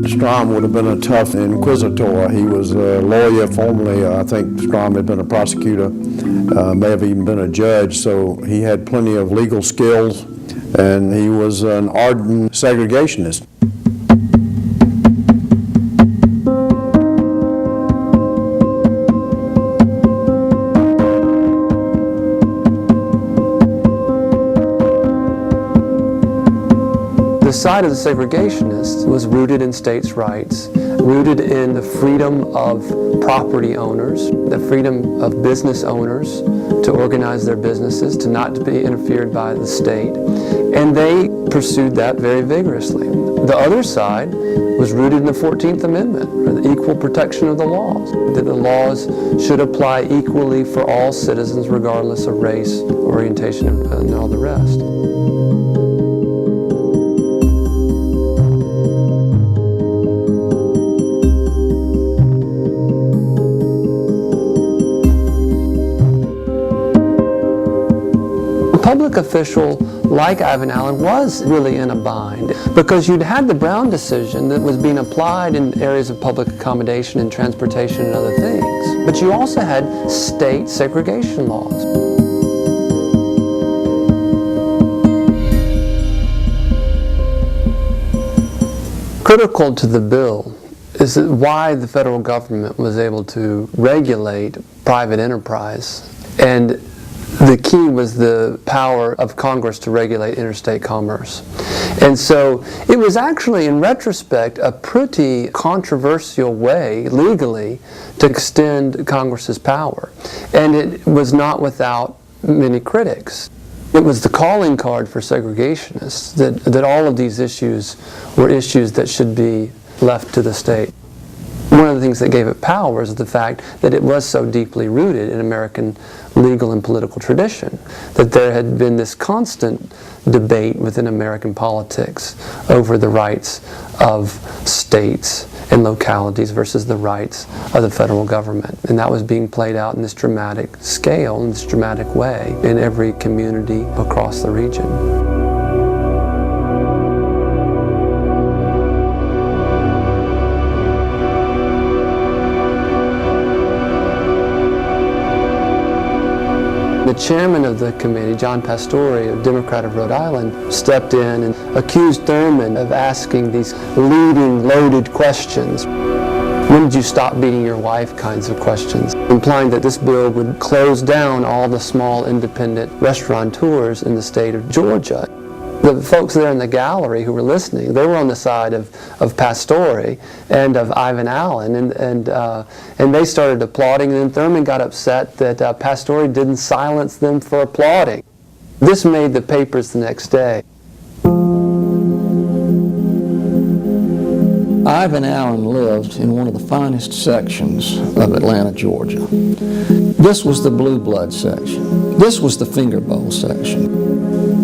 Strom would have been a tough inquisitor. He was a lawyer formerly. I think Strom had been a prosecutor, may have even been a judge, so he had plenty of legal skills, and he was an ardent segregationist. The side of the segregationists was rooted in states' rights, rooted in the freedom of property owners, the freedom of business owners to organize their businesses, to not be interfered by the state. And they pursued that very vigorously. The other side was rooted in the 14th Amendment, or the equal protection of the laws, that the laws should apply equally for all citizens regardless of race, orientation, and all the rest. A public official like Ivan Allen was really in a bind because you'd had the Brown decision that was being applied in areas of public accommodation and transportation and other things. But you also had state segregation laws. Critical to the bill is why the federal government was able to regulate private enterprise. And the key was the power of Congress to regulate interstate commerce. And so it was actually, in retrospect, a pretty controversial way, legally, to extend Congress's power. And it was not without many critics. It was the calling card for segregationists that all of these issues were issues that should be left to the state. One of the things that gave it power is the fact that it was so deeply rooted in American legal and political tradition, that there had been this constant debate within American politics over the rights of states and localities versus the rights of the federal government. And that was being played out in this dramatic scale, in this dramatic way, in every community across the region. The chairman of the committee, John Pastore, a Democrat of Rhode Island, stepped in and accused Thurman of asking these leading, loaded questions. When did you stop beating your wife kinds of questions, implying that this bill would close down all the small independent restaurateurs in the state of Georgia. The folks there in the gallery who were listening, they were on the side of Pastore and of Ivan Allen, and they started applauding, and then Thurman got upset that Pastore didn't silence them for applauding. This made the papers the next day. Ivan Allen lived in one of the finest sections of Atlanta, Georgia. This was the blue blood section. This was the finger bowl section.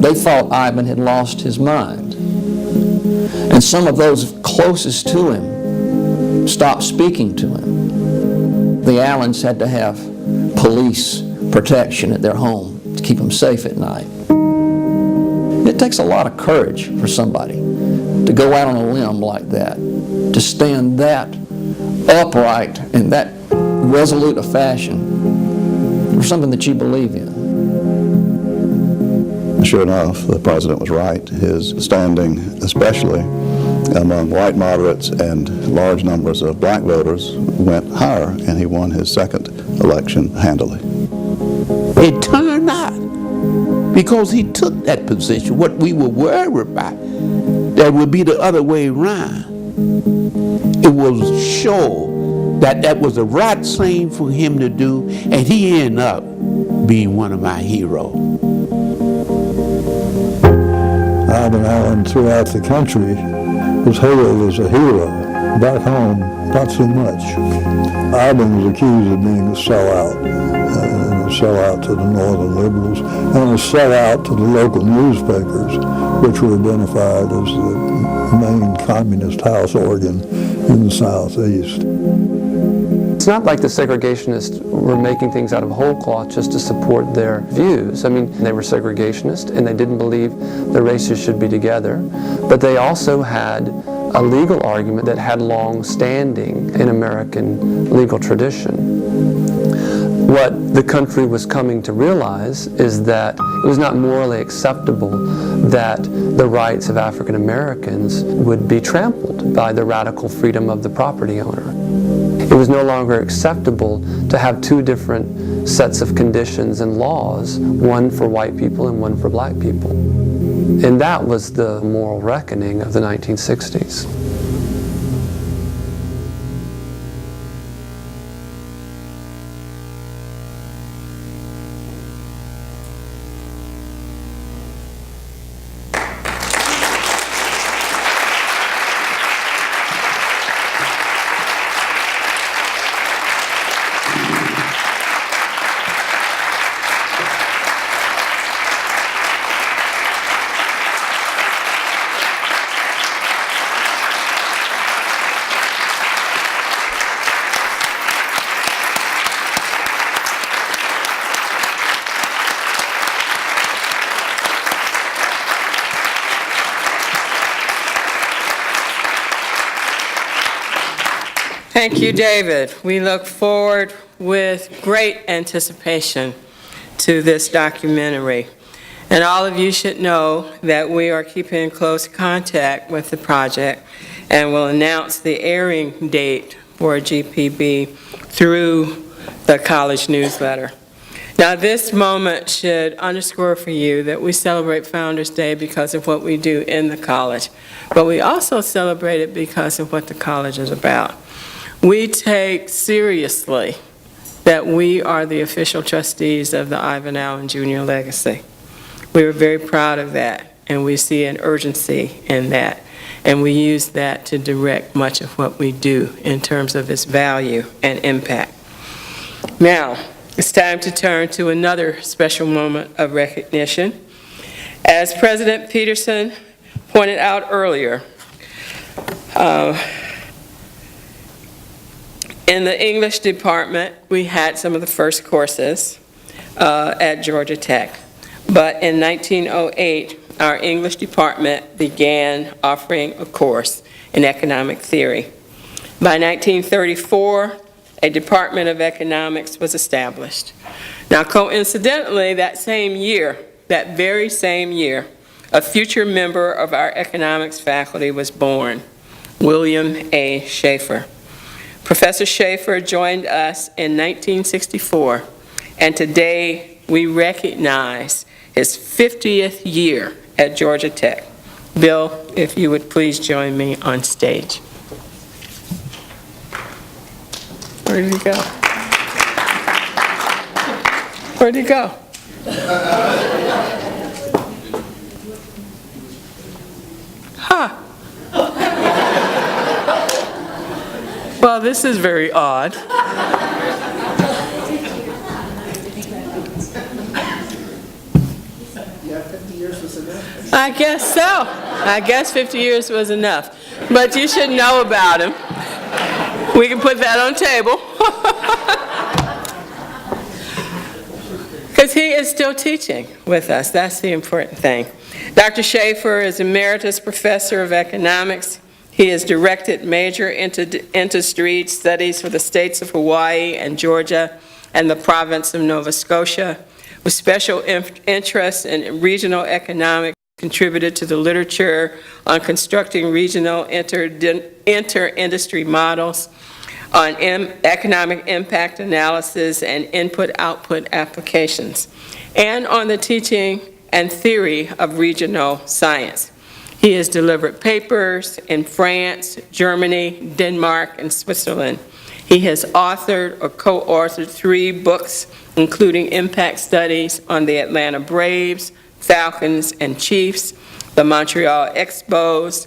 They thought Ivan had lost his mind. And some of those closest to him stopped speaking to him. The Allens had to have police protection at their home to keep them safe at night. It takes a lot of courage for somebody to go out on a limb like that, to stand that upright in that resolute a fashion for something that you believe in. Sure enough, the president was right. His standing, especially among white moderates and large numbers of black voters, went higher, and he won his second election handily. It turned out, because he took that position, what we were worried about, that would be the other way around. It was sure that that was the right thing for him to do, and he ended up being one of my heroes. Ivan Allen throughout the country was hailed as a hero. Back home, not so much. Ivan was accused of being a sellout, a sellout to the Northern liberals, and a sellout to the local newspapers, which were identified as the main communist house organ in the Southeast. It's not like the segregationists were making things out of whole cloth just to support their views. I mean, they were segregationist and they didn't believe the races should be together, but they also had a legal argument that had long standing in American legal tradition. What the country was coming to realize is that it was not morally acceptable that the rights of African Americans would be trampled by the radical freedom of the property owner. It was no longer acceptable to have two different sets of conditions and laws, one for white people and one for black people. And that was the moral reckoning of the 1960s. Thank you, David. We look forward with great anticipation to this documentary. And all of you should know that we are keeping in close contact with the project and will announce the airing date for GPB through the college newsletter. Now, this moment should underscore for you that we celebrate Founders Day because of what we do in the college, but we also celebrate it because of what the college is about. We take seriously that we are the official trustees of the Ivan Allen Jr. legacy. We are very proud of that, and we see an urgency in that, and we use that to direct much of what we do in terms of its value and impact. Now, it's time to turn to another special moment of recognition. As President Peterson pointed out earlier, in the English department, we had some of the first courses at Georgia Tech. But in 1908, our English department began offering a course in economic theory. By 1934, a Department of Economics was established. Now, coincidentally, that same year, that very same year, a future member of our economics faculty was born, William A. Schaefer. Professor Schaefer joined us in 1964, and today we recognize his 50th year at Georgia Tech. Bill, if you would please join me on stage. Where did he go? Where'd he go? Huh. Well, this is very odd. I guess so. I guess 50 years was enough. But you should know about him. We can put that on table. Because he is still teaching with us. That's the important thing. Dr. Schaefer is Emeritus Professor of Economics. He has directed major industry studies for the states of Hawaii and Georgia and the province of Nova Scotia, with special interest in regional economics, contributed to the literature on constructing regional inter-industry models, on economic impact analysis and input-output applications, and on the teaching and theory of regional science. He has delivered papers in France, Germany, Denmark, and Switzerland. He has authored or co-authored 3 books, including impact studies on the Atlanta Braves, Falcons, and Chiefs, the Montreal Expos,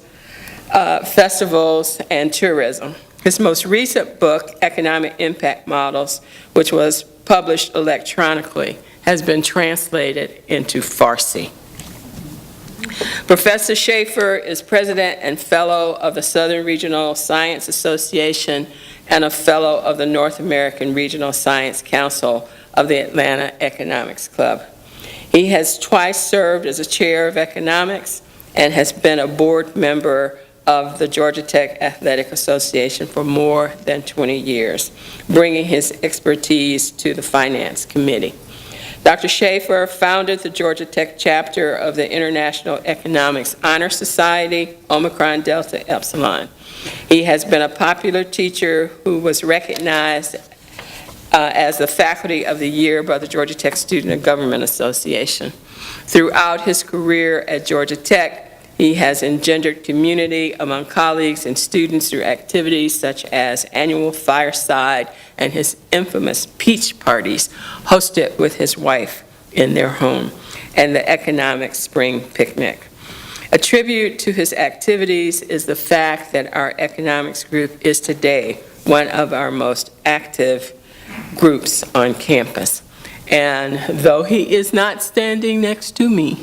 festivals, and tourism. His most recent book, Economic Impact Models, which was published electronically, has been translated into Farsi. Professor Schaefer is President and Fellow of the Southern Regional Science Association and a Fellow of the North American Regional Science Council of the Atlanta Economics Club. He has twice served as a chair of economics and has been a board member of the Georgia Tech Athletic Association for more than 20 years, bringing his expertise to the Finance Committee. Dr. Schaefer founded the Georgia Tech chapter of the International Economics Honor Society, Omicron Delta Epsilon. He has been a popular teacher who was recognized as the Faculty of the Year by the Georgia Tech Student and Government Association. Throughout his career at Georgia Tech, he has engendered community among colleagues and students through activities such as annual fireside and his infamous peach parties hosted with his wife in their home, and the economic spring picnic. A tribute to his activities is the fact that our economics group is today one of our most active groups on campus. And though he is not standing next to me,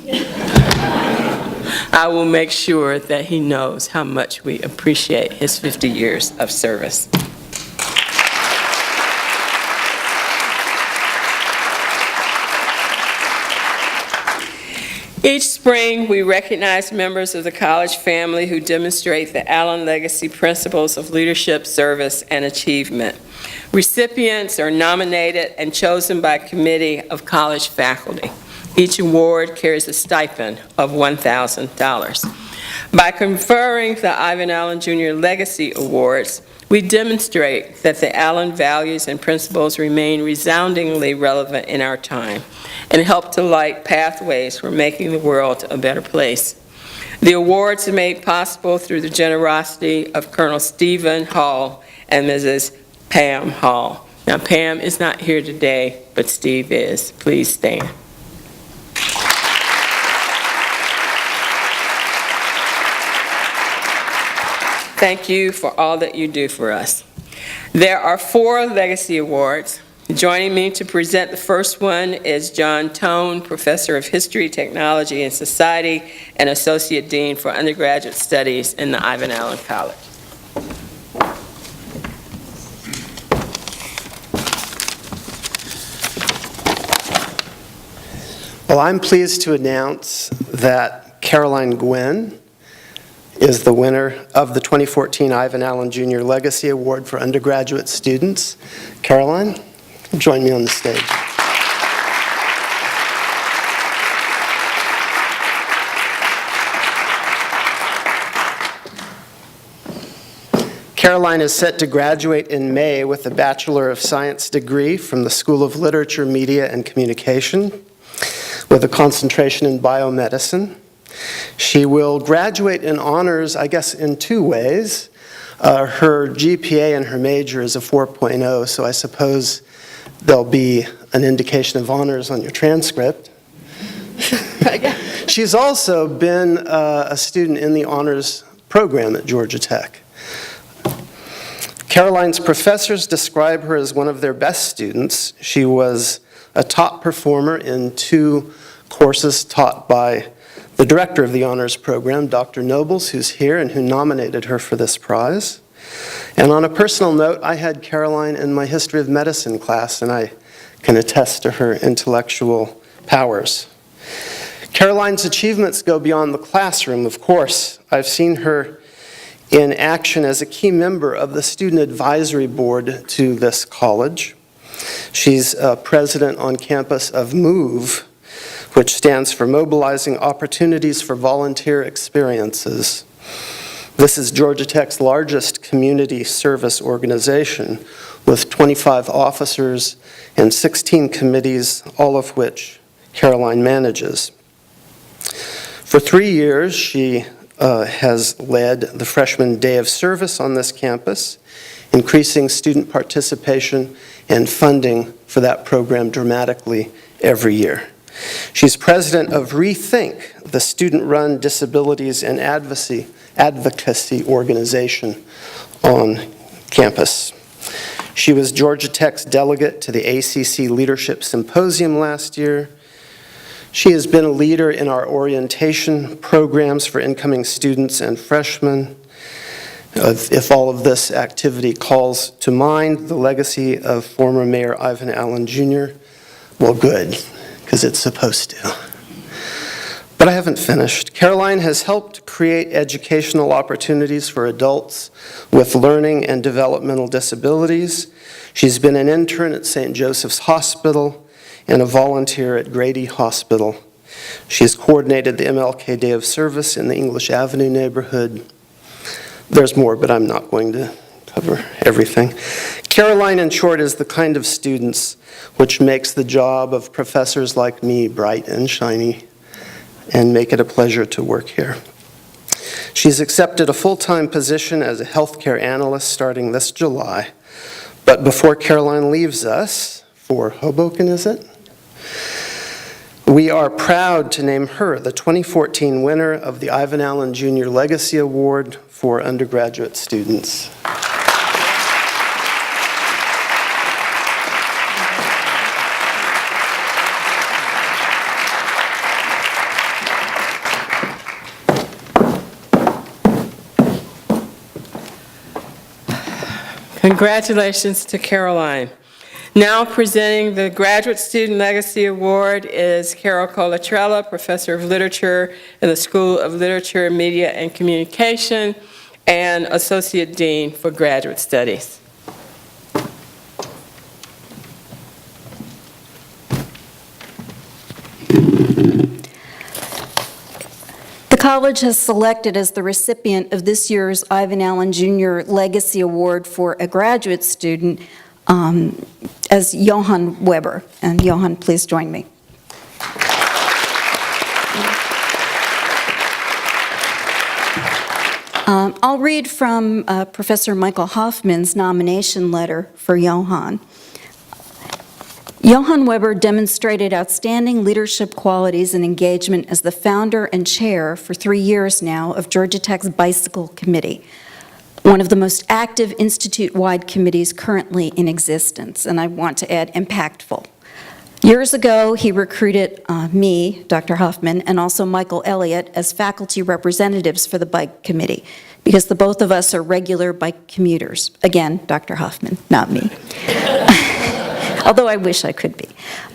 I will make sure that he knows how much we appreciate his 50 years of service. Each spring, we recognize members of the college family who demonstrate the Allen Legacy principles of leadership, service, and achievement. Recipients are nominated and chosen by a committee of college faculty. Each award carries a stipend of $1,000. By conferring the Ivan Allen Jr. Legacy Awards, we demonstrate that the Allen values and principles remain resoundingly relevant in our time and help to light pathways for making the world a better place. The awards are made possible through the generosity of Colonel Stephen Hall and Mrs. Pam Hall. Now, Pam is not here today, but Steve is. Please stand. Thank you for all that you do for us. There are 4 Legacy Awards. Joining me to present the first one is John Tone, Professor of History, Technology, and Society, and Associate Dean for Undergraduate Studies in the Ivan Allen College. Well, I'm pleased to announce that Caroline Gwynn is the winner of the 2014 Ivan Allen Jr. Legacy Award for undergraduate students. Caroline, join me on the stage. Caroline is set to graduate in May with a Bachelor of Science degree from the School of Literature, Media, and Communication with a concentration in biomedicine. She will graduate in honors, I guess, in two ways. Her GPA in her major is a 4.0, so I suppose there'll be an indication of honors on your transcript. She's also been a student in the honors program at Georgia Tech. Caroline's professors describe her as one of their best students. She was a top performer in 2 courses taught by the director of the honors program, Dr. Nobles, who's here and who nominated her for this prize. And on a personal note, I had Caroline in my history of medicine class, and I can attest to her intellectual powers. Caroline's achievements go beyond the classroom, of course. I've seen her in action as a key member of the student advisory board to this college. She's president on campus of MOVE, which stands for Mobilizing Opportunities for Volunteer Experiences. This is Georgia Tech's largest community service organization with 25 officers and 16 committees, all of which Caroline manages. For 3 years, she has led the Freshman Day of Service on this campus, increasing student participation and funding for that program dramatically every year. She's president of Rethink, the student-run disabilities and advocacy organization on campus. She was Georgia Tech's delegate to the ACC Leadership Symposium last year. She has been a leader in our orientation programs for incoming students and freshmen. If all of this activity calls to mind the legacy of former Mayor Ivan Allen Jr., well, good, because it's supposed to. But I haven't finished. Caroline has helped create educational opportunities for adults with learning and developmental disabilities. She's been an intern at St. Joseph's Hospital and a volunteer at Grady Hospital. She has coordinated the MLK Day of Service in the English Avenue neighborhood. There's more, but I'm not going to cover everything. Caroline, in short, is the kind of students which makes the job of professors like me bright and shiny and make it a pleasure to work here. She's accepted a full-time position as a healthcare analyst starting this July. But before Caroline leaves us, for Hoboken, is it? We are proud to name her the 2014 winner of the Ivan Allen Jr. Legacy Award for undergraduate students. Congratulations to Caroline. Now presenting the Graduate Student Legacy Award is Carol Colatrella, Professor of Literature in the School of Literature, Media, and Communication, and Associate Dean for Graduate Studies. The college has selected as the recipient of this year's Ivan Allen Jr. Legacy Award for a graduate student as Johann Weber. And Johann, please join me. I'll read from Professor Michael Hoffman's nomination letter for Johann. Johann Weber demonstrated outstanding leadership qualities and engagement as the founder and chair for 3 years now of Georgia Tech's Bicycle Committee, one of the most active institute-wide committees currently in existence, and I want to add impactful. Years ago, he recruited me, Dr. Hoffman, and also Michael Elliott as faculty representatives for the Bike Committee, because the both of us are regular bike commuters. Again, Dr. Hoffman, not me. Although I wish I could be.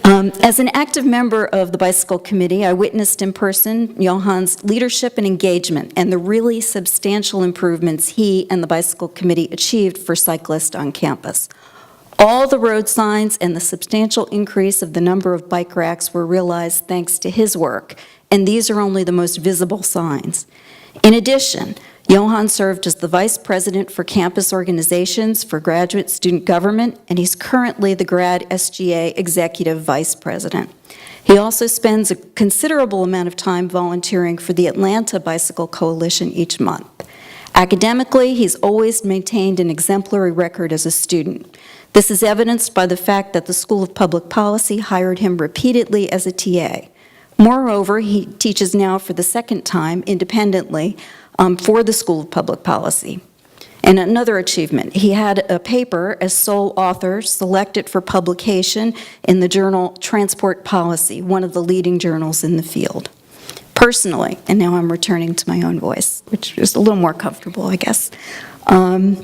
As an active member of the Bicycle Committee, I witnessed in person Johann's leadership and engagement and the really substantial improvements he and the Bicycle Committee achieved for cyclists on campus. All the road signs and the substantial increase of the number of bike racks were realized thanks to his work, and these are only the most visible signs. In addition, Johan served as the Vice President for Campus Organizations for Graduate Student Government, and he's currently the Grad SGA Executive Vice President. He also spends a considerable amount of time volunteering for the Atlanta Bicycle Coalition each month. Academically, he's always maintained an exemplary record as a student. This is evidenced by the fact that the School of Public Policy hired him repeatedly as a TA. Moreover, he teaches now for the second time independently for the School of Public Policy. And another achievement, he had a paper as sole author selected for publication in the journal Transport Policy, one of the leading journals in the field. Personally, and now I'm returning to my own voice, which is a little more comfortable, I guess. I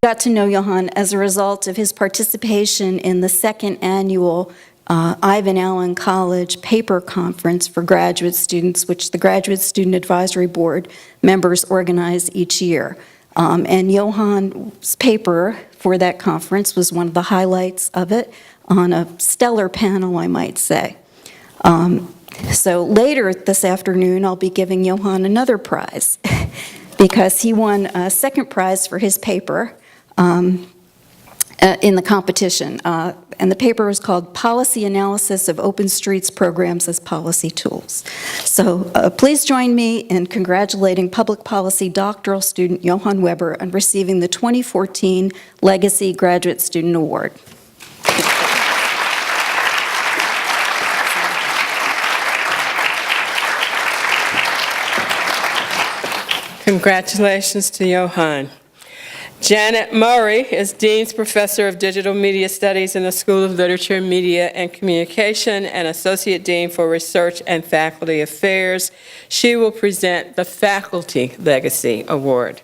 got to know Johan as a result of his participation in the second annual Ivan Allen College Paper Conference for graduate students, which the Graduate Student Advisory Board members organize each year. And Johan's paper for that conference was one of the highlights of it on a stellar panel, I might say. So later this afternoon, I'll be giving Johan another prize because he won a second prize for his paper in the competition. And the paper was called Policy Analysis of Open Streets Programs as Policy Tools. So please join me in congratulating public policy doctoral student Johan Weber on receiving the 2014 Legacy Graduate Student Award. Congratulations to Johan. Janet Murray is Dean's Professor of Digital Media Studies in the School of Literature, Media, and Communication and Associate Dean for Research and Faculty Affairs. She will present the Faculty Legacy Award.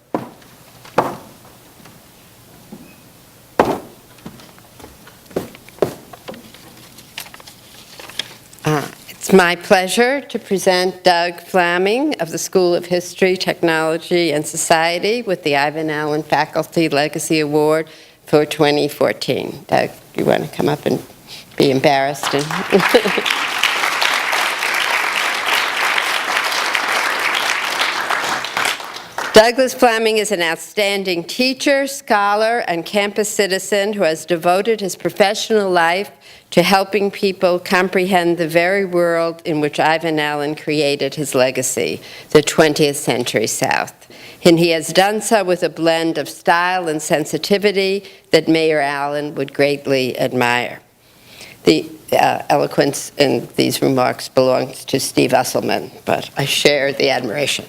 It's my pleasure to present Doug Flaming of the School of History, Technology, and Society with the Ivan Allen Faculty Legacy Award for 2014. Doug, you want to come up and be embarrassed? Douglas Flaming is an outstanding teacher, scholar, and campus citizen who has devoted his professional life to helping people comprehend the very world in which Ivan Allen created his legacy, the 20th century South. And he has done so with a blend of style and sensitivity that Mayor Allen would greatly admire. The eloquence in these remarks belongs to Steve Usselman, but I share the admiration.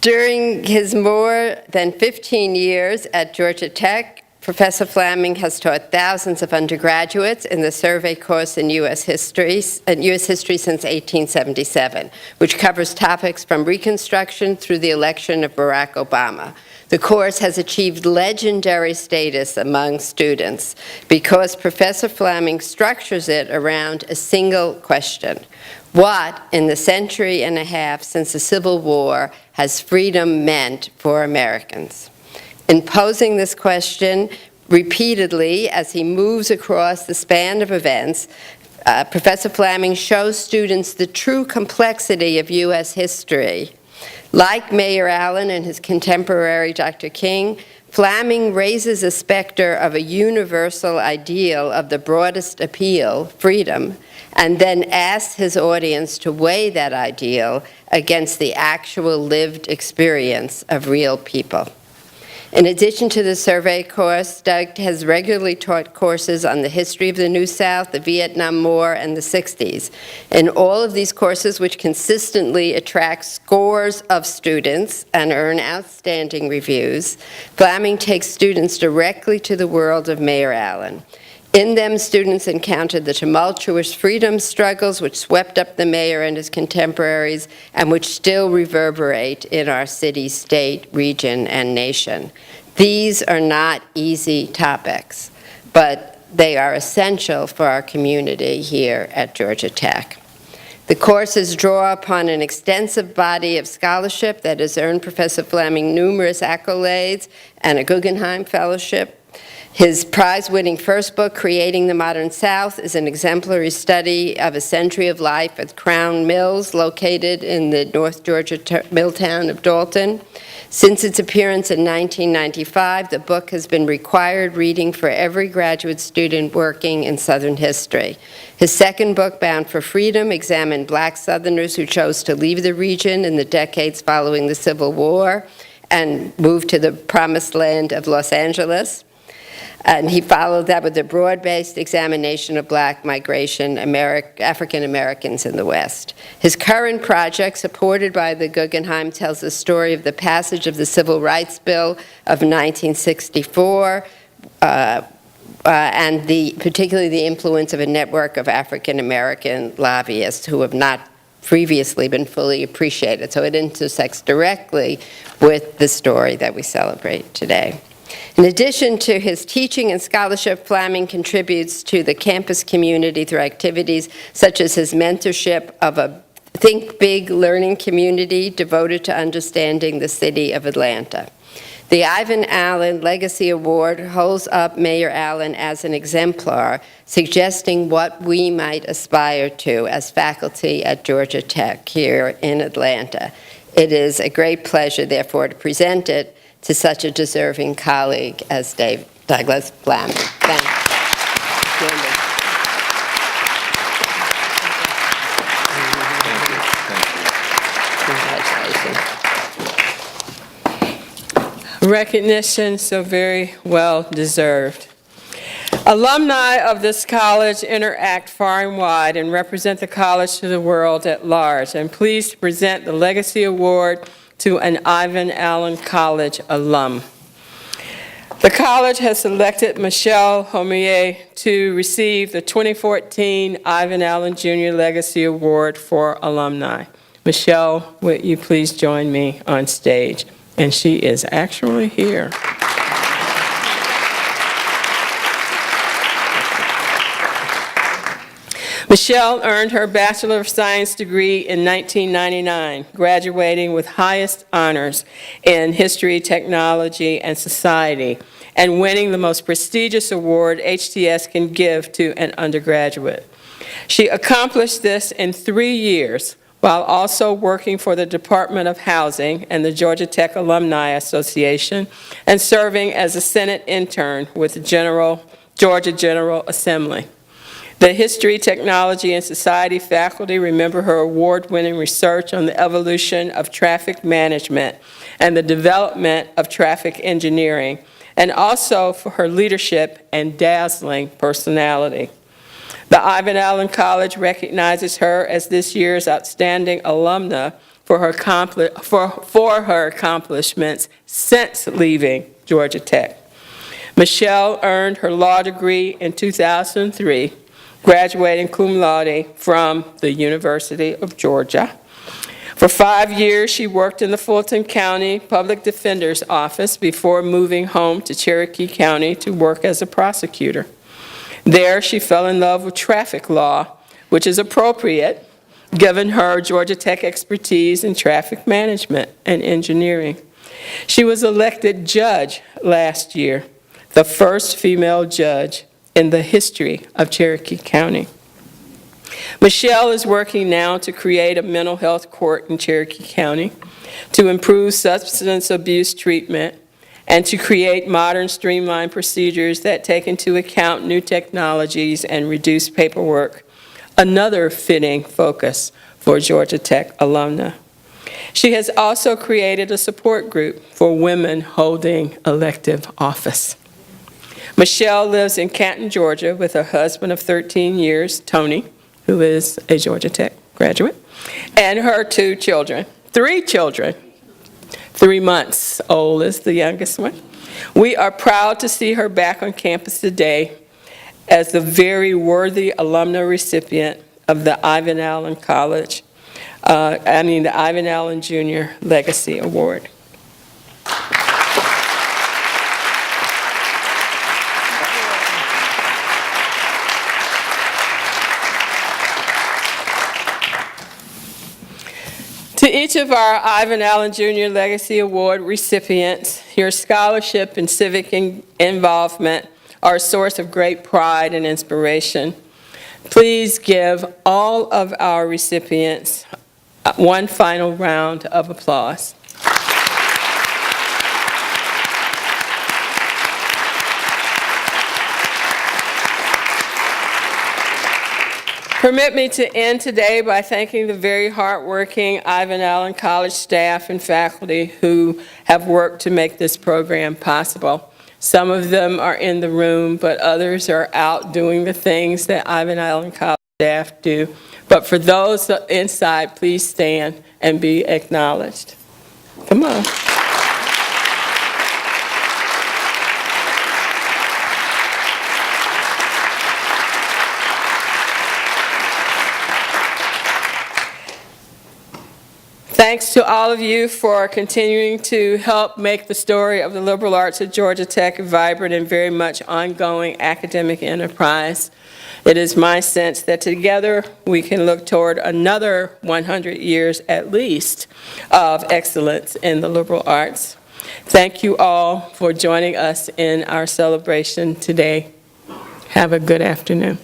During his more than 15 years at Georgia Tech, Professor Flaming has taught thousands of undergraduates in the survey course in U.S. history since 1877, which covers topics from Reconstruction through the election of Barack Obama. The course has achieved legendary status among students because Professor Flaming structures it around a single question. What, in the century and a half since the Civil War, has freedom meant for Americans? In posing this question repeatedly as he moves across the span of events, Professor Flaming shows students the true complexity of U.S. history. Like Mayor Allen and his contemporary Dr. King, Flaming raises a specter of a universal ideal of the broadest appeal, freedom, and then asks his audience to weigh that ideal against the actual lived experience of real people. In addition to the survey course, Doug has regularly taught courses on the history of the New South, the Vietnam War, and the 60s. In all of these courses, which consistently attract scores of students and earn outstanding reviews, Flaming takes students directly to the world of Mayor Allen. In them, students encountered the tumultuous freedom struggles which swept up the mayor and his contemporaries and which still reverberate in our city, state, region, and nation. These are not easy topics, but they are essential for our community here at Georgia Tech. The courses draw upon an extensive body of scholarship that has earned Professor Flaming numerous accolades and a Guggenheim Fellowship. His prize-winning first book, Creating the Modern South, is an exemplary study of a century of life at Crown Mills, located in the North Georgia mill town of Dalton. Since its appearance in 1995, the book has been required reading for every graduate student working in Southern history. His second book, Bound for Freedom, examined Black Southerners who chose to leave the region in the decades following the Civil War and moved to the promised land of Los Angeles. And he followed that with a broad-based examination of Black migration, African Americans in the West. His current project, supported by the Guggenheim, tells the story of the passage of the Civil Rights Bill of 1964, and particularly the influence of a network of African American lobbyists who have not previously been fully appreciated. So it intersects directly with the story that we celebrate today. In addition to his teaching and scholarship, Flaming contributes to the campus community through activities such as his mentorship of a Think Big learning community devoted to understanding the city of Atlanta. The Ivan Allen Legacy Award holds up Mayor Allen as an exemplar, suggesting what we might aspire to as faculty at Georgia Tech here in Atlanta. It is a great pleasure, therefore, to present it to such a deserving colleague as Douglas Flaming. Thank you. Recognition so very well deserved. Alumni of this college interact far and wide and represent the college to the world at large. I'm pleased to present the Legacy Award to an Ivan Allen College alum. The college has selected Michelle Homier to receive the 2014 Ivan Allen Jr. Legacy Award for Alumni. Michelle, would you please join me on stage? And she is actually here. Michelle earned her Bachelor of Science degree in 1999, graduating with highest honors in History, Technology, and Society, and winning the most prestigious award HTS can give to an undergraduate. She accomplished this in 3 years, while also working for the Department of Housing and the Georgia Tech Alumni Association, and serving as a Senate intern with the Georgia General Assembly. The History, Technology, and Society faculty remember her award-winning research on the evolution of traffic management and the development of traffic engineering, and also for her leadership and dazzling personality. The Ivan Allen College recognizes her as this year's outstanding alumna for her accomplishments since leaving Georgia Tech. Michelle earned her law degree in 2003, graduating cum laude from the University of Georgia. For 5 years, she worked in the Fulton County Public Defender's Office before moving home to Cherokee County to work as a prosecutor. There, she fell in love with traffic law, which is appropriate given her Georgia Tech expertise in traffic management and engineering. She was elected judge last year, the first female judge in the history of Cherokee County. Michelle is working now to create a mental health court in Cherokee County, to improve substance abuse treatment, and to create modern streamlined procedures that take into account new technologies and reduce paperwork, another fitting focus for Georgia Tech alumna. She has also created a support group for women holding elective office. Michelle lives in Canton, Georgia with her husband of 13 years, Tony, who is a Georgia Tech graduate, and her 3 children. 3 months old is the youngest one. We are proud to see her back on campus today as the very worthy alumna recipient of the Ivan Allen the Ivan Allen Jr. Legacy Award. To each of our Ivan Allen Jr. Legacy Award recipients, your scholarship and civic involvement are a source of great pride and inspiration. Please give all of our recipients one final round of applause. Permit me to end today by thanking the very hardworking Ivan Allen College staff and faculty who have worked to make this program possible. Some of them are in the room, but others are out doing the things that Ivan Allen College staff do. But for those inside, please stand and be acknowledged. Come on. Thanks to all of you for continuing to help make the story of the liberal arts at Georgia Tech a vibrant and very much ongoing academic enterprise. It is my sense that together we can look toward another 100 years at least of excellence in the liberal arts. Thank you all for joining us in our celebration today. Have a good afternoon.